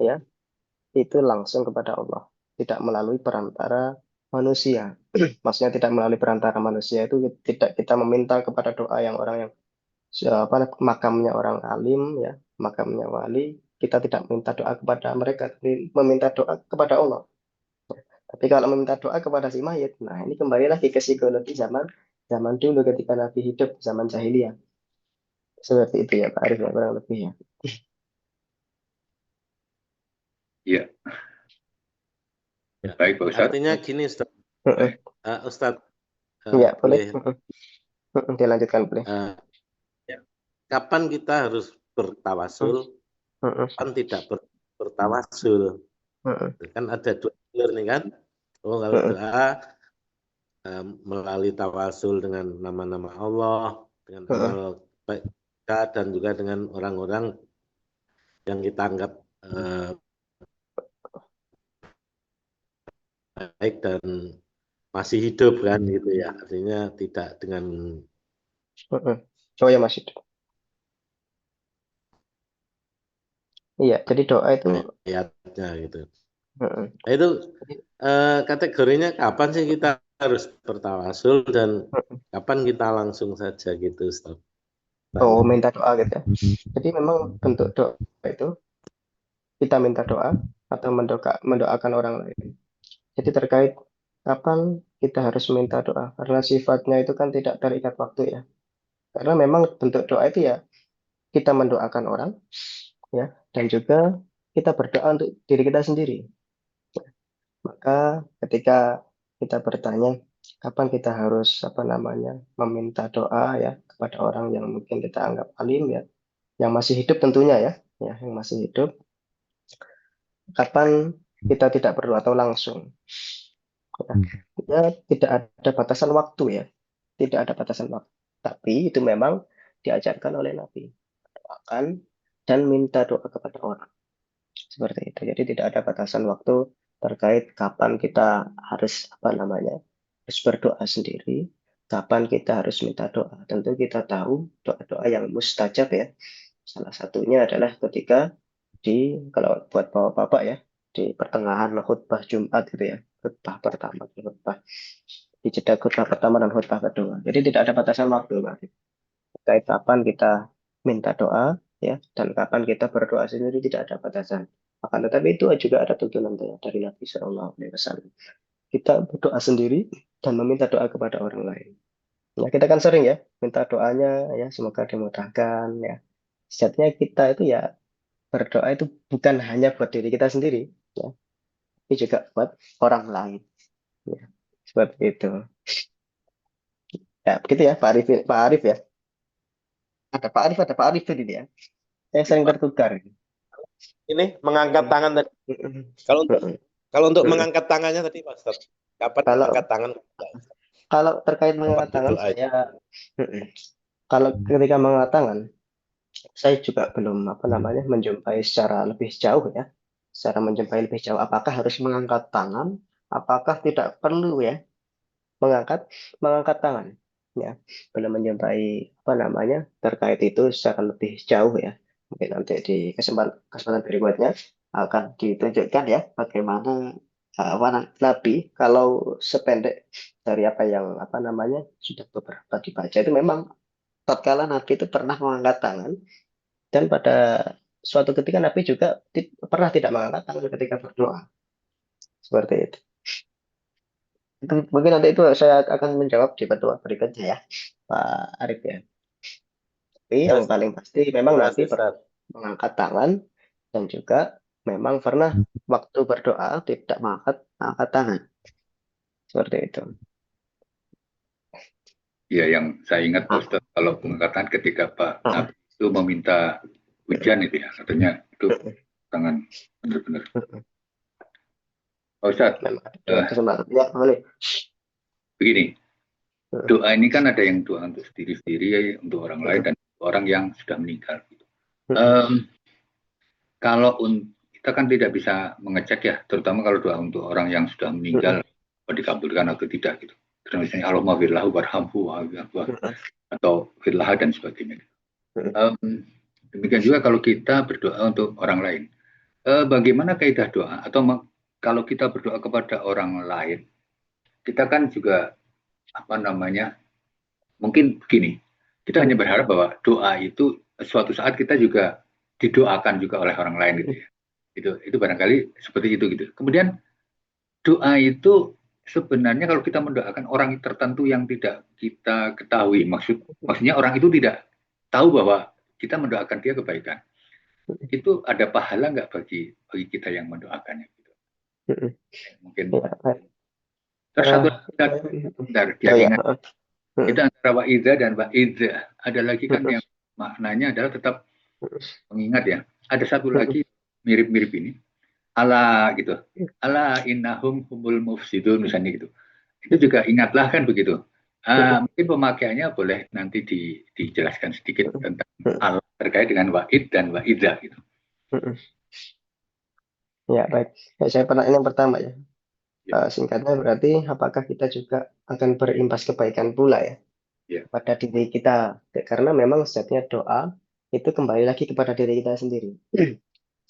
ya itu langsung kepada Allah, tidak melalui perantara manusia. Maksudnya tidak melalui perantara manusia itu tidak kita meminta kepada doa yang orang yang makamnya orang alim ya, makamnya wali, kita tidak minta doa kepada mereka, tapi meminta doa kepada Allah. Tapi kalau meminta doa kepada si mayit, nah ini kembali lagi ke psikologi zaman zaman dulu ketika Nabi hidup, zaman jahiliyah. Seperti itu ya Pak Arif ya, kurang lebih ya. Iya, Ya. baik Pak Ustadz. Artinya gini, Ustaz. Heeh. Ustaz, Ya, boleh. boleh Dilanjutkan boleh. kapan kita harus bertawasul, Heeh. kapan tidak bertawasul. Heeh. Kan ada dua jalur nih kan. Oh, kalau Heeh. doa melalui tawasul dengan nama-nama Allah, dengan Heeh. amal baik kita, dan juga dengan orang-orang yang kita anggap baik dan masih hidup kan gitu ya. Artinya tidak dengan Heeh. Oh ya masih. Iya, jadi doa itu ayatnya gitu. heeh. Nah, itu kategorinya kapan sih kita harus bertawasul dan kapan kita langsung saja gitu, Ustaz? Oh, minta doa gitu ya. Jadi memang bentuk doa itu kita minta doa atau mendoakan orang lain. Jadi terkait kapan kita harus minta doa, karena sifatnya itu kan tidak terikat waktu ya. Karena memang bentuk doa itu ya kita mendoakan orang ya, dan juga kita berdoa untuk diri kita sendiri. Maka ketika kita bertanya kapan kita harus apa namanya meminta doa ya kepada orang yang mungkin kita anggap alim ya, yang masih hidup tentunya ya yang masih hidup, kapan kita tidak perlu atau langsung. Ya, tidak ada batasan waktu ya, tidak ada batasan waktu. Tapi itu memang diajarkan oleh Nabi, doakan dan minta doa kepada orang. Seperti itu. Jadi tidak ada batasan waktu terkait kapan kita harus apa namanya harus berdoa sendiri, kapan kita harus minta doa. Tentu kita tahu doa-doa yang mustajab ya. Salah satunya adalah ketika kalau buat bapak-bapak ya, di pertengahan khutbah Jumat gitu ya, khutbah pertama, khutbah di jeda khutbah pertama dan khutbah kedua. Jadi tidak ada batasan waktu Pak. Terkait kapan kita minta doa ya, dan kapan kita berdoa sendiri tidak ada batasan. Akan tetapi itu juga ada tuntunan dari Nabi Shallallahu Alaihi Wasallam. Kita berdoa sendiri dan meminta doa kepada orang lain. Nah, kita kan sering ya minta doanya ya semoga dimudahkan ya. Sejatinya kita itu ya berdoa itu bukan hanya buat diri kita sendiri ya, tapi juga buat orang lain. Ya, seperti itu. Ya, begitu ya Pak Arif ya. Ada Pak Arif tadi dia. Saya sering tertukar. Ini mengangkat tangan tadi. Kalau untuk mengangkat tangannya tadi Pak Ustaz, kapan mengangkat tangan? Kalau terkait mengangkat tangan kalau ketika mengangkat tangan, saya juga belum apa namanya menjumpai secara lebih jauh ya. Secara menjumpai lebih jauh, apakah harus mengangkat tangan? Apakah tidak perlu ya mengangkat tangan? Ya, belum menjumpai apa namanya terkait itu secara lebih jauh ya. Mungkin nanti di kesempatan berikutnya akan ditunjukkan ya bagaimana Nabi kalau sependek dari apa yang sudah beberapa dibaca itu memang tatkala Nabi itu pernah mengangkat tangan dan pada suatu ketika Nabi juga pernah tidak mengangkat tangan ketika berdoa seperti itu. Mungkin nanti itu saya akan menjawab di petua berikutnya ya, Pak Arif ya. Tapi yang paling pasti memang Mas Nabi pernah Ustaz. mengangkat tangan dan juga memang pernah waktu berdoa tidak mengangkat tangan seperti itu. Ya, yang saya ingat Pak Ah, Ustadz, kalau pengangkatan ketika Pak ah, Nabi itu meminta hujan itu ya, katanya itu tangan benar-benar. Pak Ustadz, memang ada kesempatan. Ya, boleh. begini, Hmm, doa ini kan ada yang doa untuk sendiri-sendiri, untuk orang lain, dan orang yang sudah meninggal. Em, kalau kita kan tidak bisa mengecek ya, terutama kalau doa untuk orang yang sudah meninggal, dikabulkan atau tidak gitu. Terus misalnya Allahumma firlahu warhamhu atau firlaha dan sebagainya. Demikian juga kalau kita berdoa untuk orang lain. Bagaimana kaidah doa? Atau kalau kita berdoa kepada orang lain, kita kan juga mungkin begini, kita hanya berharap bahwa doa itu suatu saat kita juga didoakan juga oleh orang lain gitu ya. Itu barangkali seperti itu gitu. Kemudian doa itu sebenarnya kalau kita mendoakan orang tertentu yang tidak kita ketahui, maksudnya orang itu tidak tahu bahwa kita mendoakan dia kebaikan. Itu ada pahala nggak bagi kita yang mendoakannya gitu. Mungkin Ya, baik. terus satu Oh ya. ingat itu antara wa'idha dan wa'idha. Ada lagi kan yang maknanya adalah tetap mengingat ya. Ada satu lagi mirip-mirip ini. Ala gitu. Ala innahum humul mufsidun misalnya gitu. Itu juga ingatlah kan begitu. Mungkin pemakaiannya boleh nanti dijelaskan sedikit tentang al terkait dengan wa'id dan wa'idha gitu. Ya, baik. Ya, saya yang pertama ya. Singkatnya berarti apakah kita juga akan berimbas kebaikan pula ya pada diri kita, karena memang setiapnya doa itu kembali lagi kepada diri kita sendiri.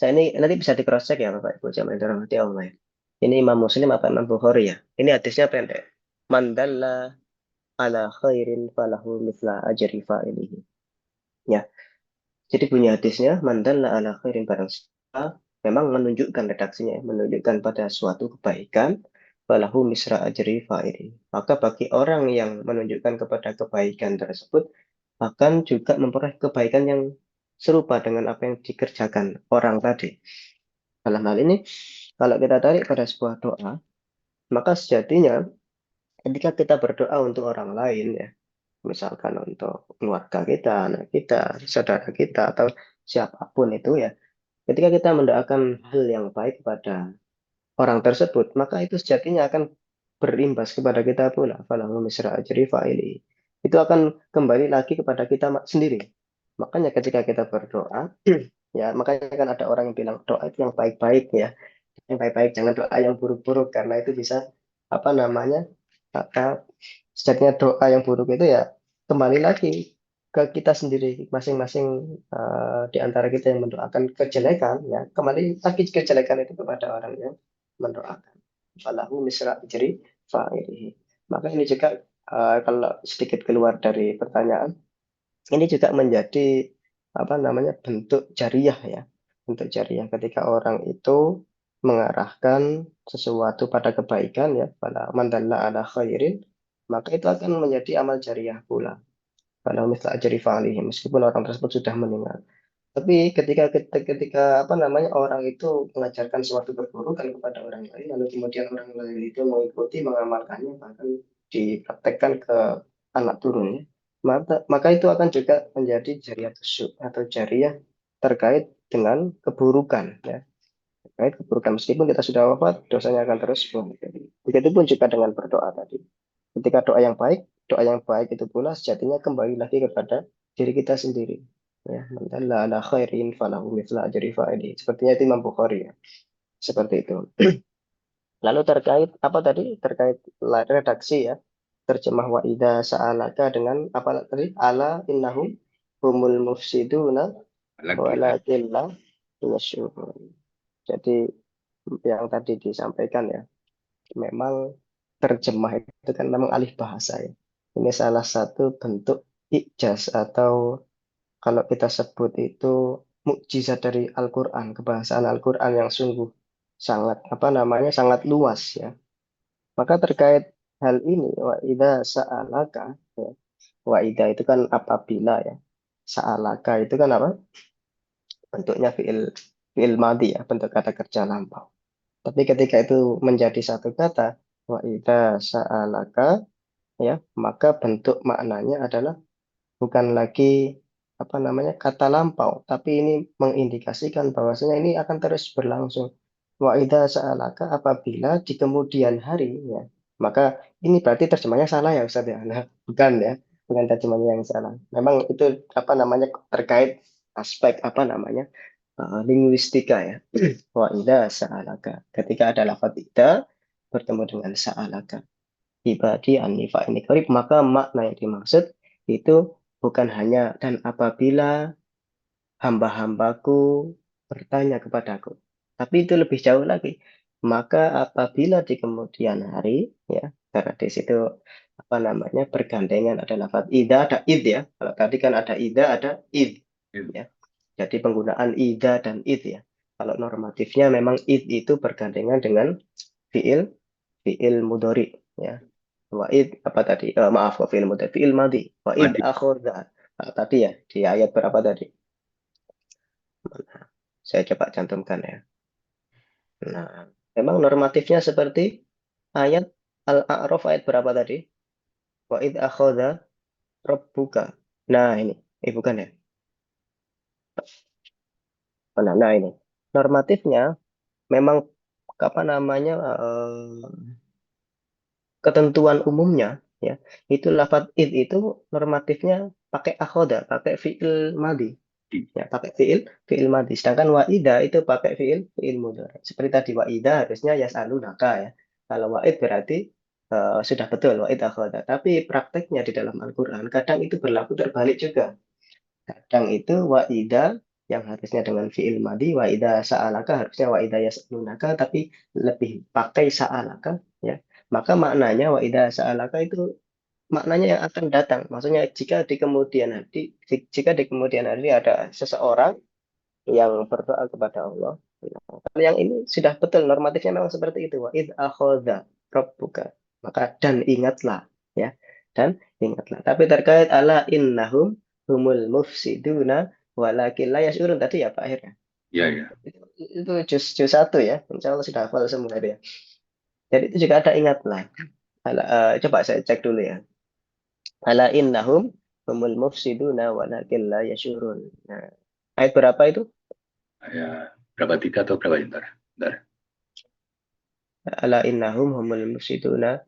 Saya ini nanti bisa di cross check ya Bapak Ibu jamaah dirahmati Allah. Ini Imam Muslim apa Imam Bukhari ya? Ini hadisnya pendek. Man dalla ala khairin falahu mithla ajri fa'ilihi. Ya. Jadi bunyi hadisnya man dalla ala khairin, barang siapa memang menunjukkan redaksinya, menunjukkan pada suatu kebaikan, falahu misra ajri fa'ili. Maka bagi orang yang menunjukkan kepada kebaikan tersebut akan juga memperoleh kebaikan yang serupa dengan apa yang dikerjakan orang tadi. Dalam hal ini, kalau kita tarik pada sebuah doa, maka sejatinya ketika kita berdoa untuk orang lain ya, misalkan untuk keluarga kita, anak kita, saudara kita, atau siapapun itu ya, ketika kita mendoakan hal yang baik kepada orang tersebut, maka itu sejatinya akan berimbas kepada kita pula. Falahu misra ajri fa'ili. Itu akan kembali lagi kepada kita sendiri. Makanya ketika kita berdoa, ya makanya kan ada orang yang bilang doa itu yang baik-baik ya, yang baik-baik, jangan doa yang buruk-buruk karena itu bisa maka sejatinya doa yang buruk itu ya kembali lagi ke kita sendiri masing-masing, di antara kita yang mendoakan kejelekan ya kembali lagi kejelekan itu kepada orang yang mendoakan. Falahu misra ajri fa'ilihi. Maka ini juga kalau sedikit keluar dari pertanyaan, ini juga menjadi bentuk jariah ya, bentuk jariah ketika orang itu mengarahkan sesuatu pada kebaikan ya, pada mandalla ala khairin, maka itu akan menjadi amal jariah pula. Kalau misal ajri fa'alihi, meskipun orang tersebut sudah meninggal. Tapi ketika orang itu mengajarkan suatu keburukan kepada orang lain, lalu kemudian orang lain itu mengikuti mengamalkannya, bahkan dipraktekkan ke anak turunnya, maka itu akan juga menjadi jariah tusuk atau jariah terkait dengan keburukan ya, terkait keburukan meskipun kita sudah wafat, dosanya akan terus mengalir. Begitupun juga dengan berdoa tadi. Ketika doa yang baik itu pula sejatinya kembali lagi kepada diri kita sendiri. Ya, man dalla ala khairin falahu mithla ajri fa'ili. Sepertinya itu Imam Bukhari ya. Seperti itu. Lalu terkait apa tadi? Terkait redaksi ya. Terjemah wa idza sa'alaka dengan apa tadi? Ala innahum humul mufsiduna walakin la yashurun. Jadi yang tadi disampaikan ya, memang terjemah itu kan memang alih bahasa ya. Ini salah satu bentuk ijaz atau kalau kita sebut itu mukjizat dari Al-Quran, kebahasaan Al-Quran yang sungguh sangat apa namanya sangat luas ya. Maka terkait hal ini wa idza sa'alaka ya. Wa idza itu kan apabila ya. Sa'alaka itu kan apa? Bentuknya fiil madhi ya, bentuk kata kerja lampau. Tapi ketika itu menjadi satu kata wa idza sa'alaka ya, maka bentuk maknanya adalah bukan lagi apa namanya kata lampau, tapi ini mengindikasikan bahwasanya ini akan terus berlangsung. Wa idza sa'alaka apabila di kemudian hari ya, maka ini berarti terjemahnya salah ya Ustaz ya. Nah, bukan ya, bukan terjemahnya yang salah. Memang itu apa namanya terkait aspek apa namanya linguistika ya. Wa idza sa'alaka. Ketika ada lafaz idza bertemu dengan sa'alaka ibadi anifa ini qarib, maka makna yang dimaksud itu bukan hanya dan apabila hamba-hambaku bertanya kepadaku, tapi itu lebih jauh lagi. Maka apabila di kemudian hari ya, karena di situ apa namanya bergandengan ada lafaz ida ada id ya. Kalau tadi kan ada ida ada id ya. Jadi penggunaan ida dan id ya. Kalau normatifnya memang id itu bergandengan dengan fiil fiil mudhari ya. Wa'id apa tadi? Maaf, wa fi'il mudhari, fi'il madhi. Wa'id Madi. akhadha. Tadi ya di ayat berapa tadi? Mana? Saya coba cantumkan ya. Nah, memang normatifnya seperti ayat Al-A'raf ayat berapa tadi? Wa'id akhadha rabbuka. Nah, ini. Bukan ya? Nah, ini. Normatifnya memang apa namanya ketentuan umumnya ya itu lafadz id itu normatifnya pakai akhoda pakai fiil madi ya pakai fiil madi sedangkan waida itu pakai fiil mudhari seperti tadi waida harusnya yas'alunaka ya kalau waid berarti sudah betul waid akhoda tapi prakteknya di dalam Al-Quran kadang itu berlaku terbalik juga kadang itu waida yang harusnya dengan fiil madi waida sa'alaka harusnya waida yas'alunaka tapi lebih pakai sa'alaka ya maka maknanya waida sa'alaka itu maknanya yang akan datang maksudnya jika di kemudian hari ada seseorang yang berdoa kepada Allah kalau yang ini sudah betul normatifnya memang seperti itu wa id akhadha rabbuka maka dan ingatlah ya dan ingatlah tapi terkait ala innahum humul mufsiduna walakin la yashurun tadi ya Pak akhirnya Ya, ya. itu juz 1 ya insya Allah sudah hafal semua itu ya jadi itu juga ada ingatlah coba saya cek dulu ya ala innahum humul mufsiduna walakin la yashurun nah ayat berapa itu Ya, berapa tiga atau berapa bentar? Bentar. ala innahum humul mufsiduna.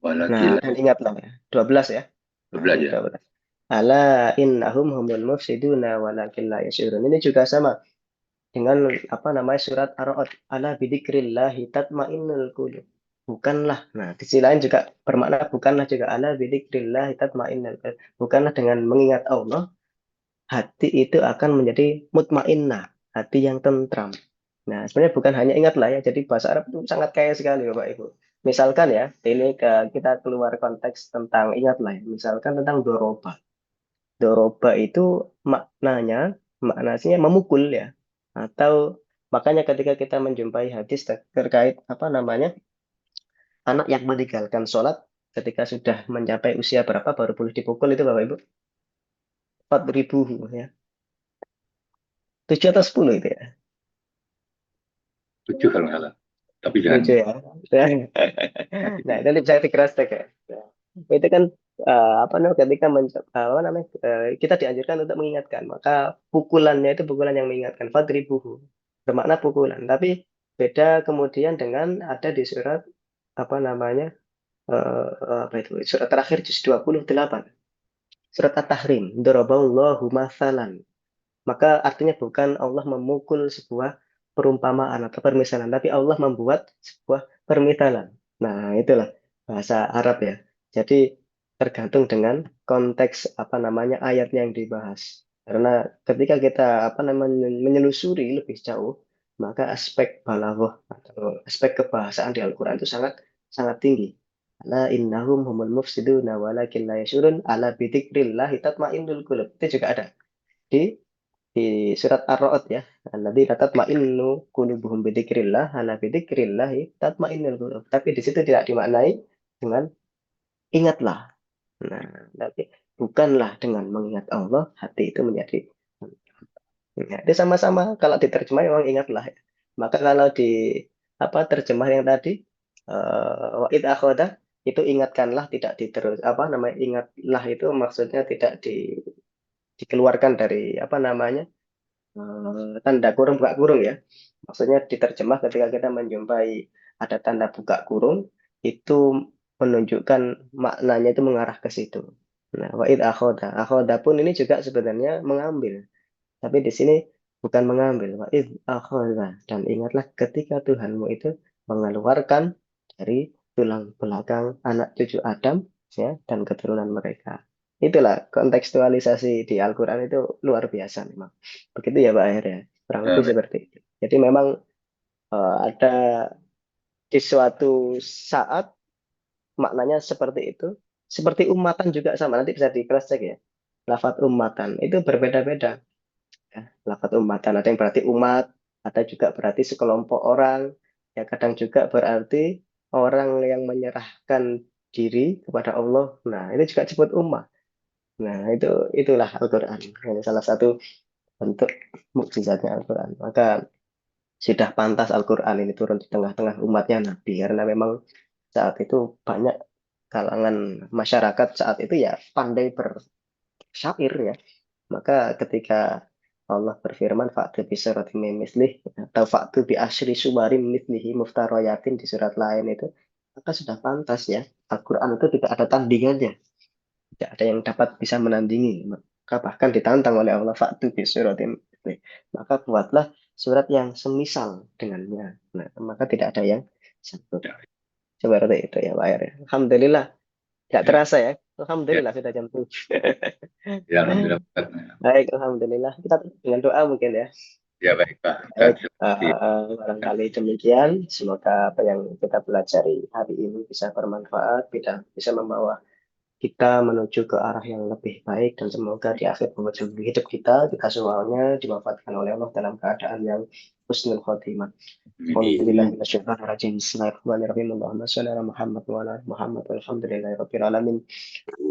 Walakil Nah, dan ingatlah ya, 12 ya. Nah, 12 ini ya. 12. Ala innahum humul mufsiduna walakin la yashurun. Ini juga sama dengan apa namanya surat Ar-Ra'd. Ala bidzikrillahi tatmainnul qulub. Bukanlah. Nah, di sisi lain juga bermakna bukanlah juga ala bidzikrillahi tatmainnul qulub. Bukanlah dengan mengingat Allah, hati itu akan menjadi mutmainnah, hati yang tentram. Nah, sebenarnya bukan hanya ingatlah ya, jadi bahasa Arab itu sangat kaya sekali Bapak Ibu. Misalkan ya, ini kita keluar konteks tentang ingatlah ya, misalkan tentang doroba. Doroba itu maknanya memukul ya. Atau makanya ketika kita menjumpai hadis terkait apa namanya, anak yang meninggalkan sholat ketika sudah mencapai usia berapa baru boleh dipukul itu Bapak Ibu? 4.000 ya. 7 atau 10 itu ya. 7 kalau nggak salah. Tapi jangan. 7 ya. Nah, itu bisa di cross check ya. Nah, itu kan apa namanya ketika apa namanya kita dianjurkan untuk mengingatkan, maka pukulannya itu pukulan yang mengingatkan fadribuhu bermakna pukulan. Tapi beda kemudian dengan ada di surat apa namanya apa itu surat terakhir juz 28 surat At-Tahrim daraballahu mathalan maka artinya bukan Allah memukul sebuah perumpamaan atau permisalan, tapi Allah membuat sebuah permisalan. Nah, itulah bahasa Arab ya. Jadi tergantung dengan konteks apa namanya ayat yang dibahas. Karena ketika kita apa namanya menyelusuri lebih jauh, maka aspek balaghah atau aspek kebahasaan di Al-Quran itu sangat sangat tinggi. Ala innahum humul mufsiduna walakin la yashurun ala bidzikrillah tatmainnul qulub. Itu juga ada di surat Ar-Ra'd ya. Alladzina tatmainnu qulubuhum bidzikrillah ala bidzikrillah tatmainnul qulub. Tapi di situ tidak dimaknai dengan ingatlah. Nah, tapi bukanlah dengan mengingat Allah hati itu menjadi. Ya, itu sama-sama kalau diterjemah memang ingatlah ya. Maka kalau di terjemah yang tadi wa id akhadha itu ingatkanlah tidak diterus ingatlah itu maksudnya tidak dikeluarkan dari tanda kurung buka kurung ya. Maksudnya diterjemah ketika kita menjumpai ada tanda buka kurung itu menunjukkan maknanya itu mengarah ke situ. Nah, wa id akhadha. Akhadha pun ini juga sebenarnya mengambil. Tapi di sini bukan mengambil. Wa id akhadha. Dan ingatlah ketika Tuhanmu itu mengeluarkan dari tulang belakang anak cucu Adam ya dan keturunan mereka. Itulah kontekstualisasi di Al-Quran itu luar biasa memang. Begitu ya Pak Aher ya. Kurang lebih seperti itu. Jadi memang ada di suatu saat maknanya seperti itu. Seperti ummatan juga sama. Nanti bisa di cross check ya. Lafadz ummatan itu berbeda-beda. Ya, lafadz ummatan ada yang berarti umat, ada juga berarti sekelompok orang. Ya kadang juga berarti orang yang menyerahkan diri kepada Allah. Nah, itu juga disebut ummah. Nah, itulah Al-Qur'an. Ini salah satu bentuk mukjizatnya Al-Qur'an. Maka sudah pantas Al-Qur'an ini turun di tengah-tengah umatnya Nabi karena memang saat itu banyak kalangan masyarakat saat itu ya pandai bersyair ya. Maka ketika Allah berfirman fa'tu bi suratin min mislih atau fa'tu bi asyri suwarim mithlihi muftarayatin di surat lain itu maka sudah pantas ya Al-Qur'an itu tidak ada tandingannya. Tidak ada yang dapat bisa menandingi. Maka bahkan ditantang oleh Allah fa'tu bi suratin mithlihi. Maka buatlah surat yang semisal dengannya. Nah, maka tidak ada yang satu. Seperti itu ya Pak Air. Alhamdulillah. Tidak terasa ya. Alhamdulillah sudah jam 7. Ya, alhamdulillah. Baik, alhamdulillah. Kita dengan doa mungkin ya. Ya, baik Pak. Baik, barangkali demikian. Semoga apa yang kita pelajari hari ini bisa bermanfaat, bisa membawa kita menuju ke arah yang lebih baik dan semoga di akhir penghujung hidup kita semuanya diwafatkan oleh Allah dalam keadaan yang husnul khotimah. Alhamdulillah minasyaitonirrajim. Bismillahirrahmanirrahim. Allahumma shalli ala Muhammad wa ala ali Muhammad walhamdulillahirabbil alamin.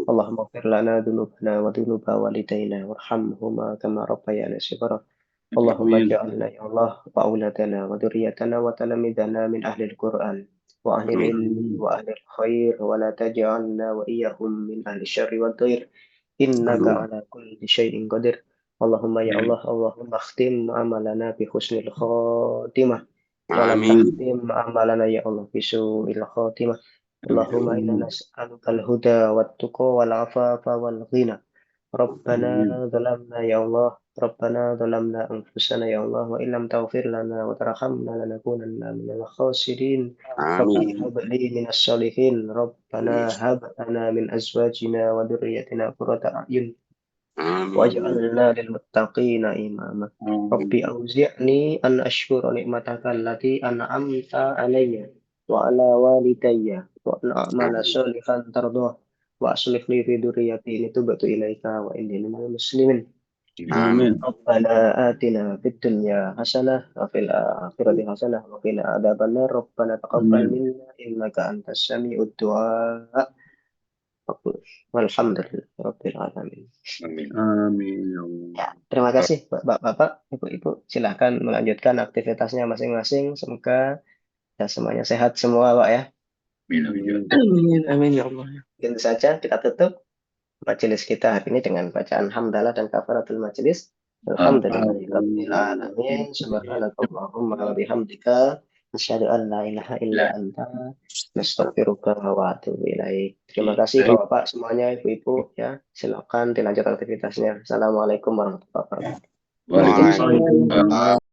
Allahumma ighfir lana dhunubana wa dhunuba walidayna warhamhuma kama rabbayana shighara. Allahumma ja'alna ya Allah wa auladana wa dzurriyyatana wa talamidana min ahli al-Qur'an wa ahli al-ilmi wa ahli al-khair wa la taj'alna wa iyyahum min ahli syarri wa dhair innaka ala kulli syai'in qadir. Allahumma ya Allah Allahumma khtim amalana bi husnil khatimah wa la tahtim amalana ya Allah bi su'il khatimah. Allahumma inna nas'aluka al-huda wat tuqa wal afafa wal ghina. Rabbana zalamna ya Allah Rabbana zalamna anfusana ya Allah wa illam taghfir lana wa tarhamna lanakunanna minal khasirin. Rabbi hab li minas shalihin. Rabbana hab lana min azwajina wa dhurriyyatina qurrata a'yun waj'alna lil muttaqina imama. Rabbi auzi'ni an ashkura ni'mataka allati an'amta alayya wa ala walidayya wa an a'mala shalihan tardah wa aslih li fi dzurriyyati inni tubtu ilaika wa inni minal muslimin. Amin. Rabbana atina fid dunya hasanah wa fil akhirati hasanah wa qina adzabannar. Rabbana taqabbal minna innaka antas sami'ud du'a. Walhamdulillahirabbil alamin. Amin. Ya, terima kasih Bapak, Ibu-ibu. Silahkan melanjutkan aktivitasnya masing-masing. Semoga ya semuanya sehat semua, Pak ya. Amin. Amin ya Allah. Mungkin saja kita tutup majelis kita hari ini dengan bacaan hamdalah dan kafaratul majelis. Alhamdulillahirabbil alamin. Subhanakallahumma wa bihamdika asyhadu an la ilaha illa anta nastaghfiruka wa atubu ilaik. Terima kasih Bapak semuanya, Ibu-ibu ya. Silakan dilanjut aktivitasnya. Assalamualaikum warahmatullahi wabarakatuh. Waalaikumsalam.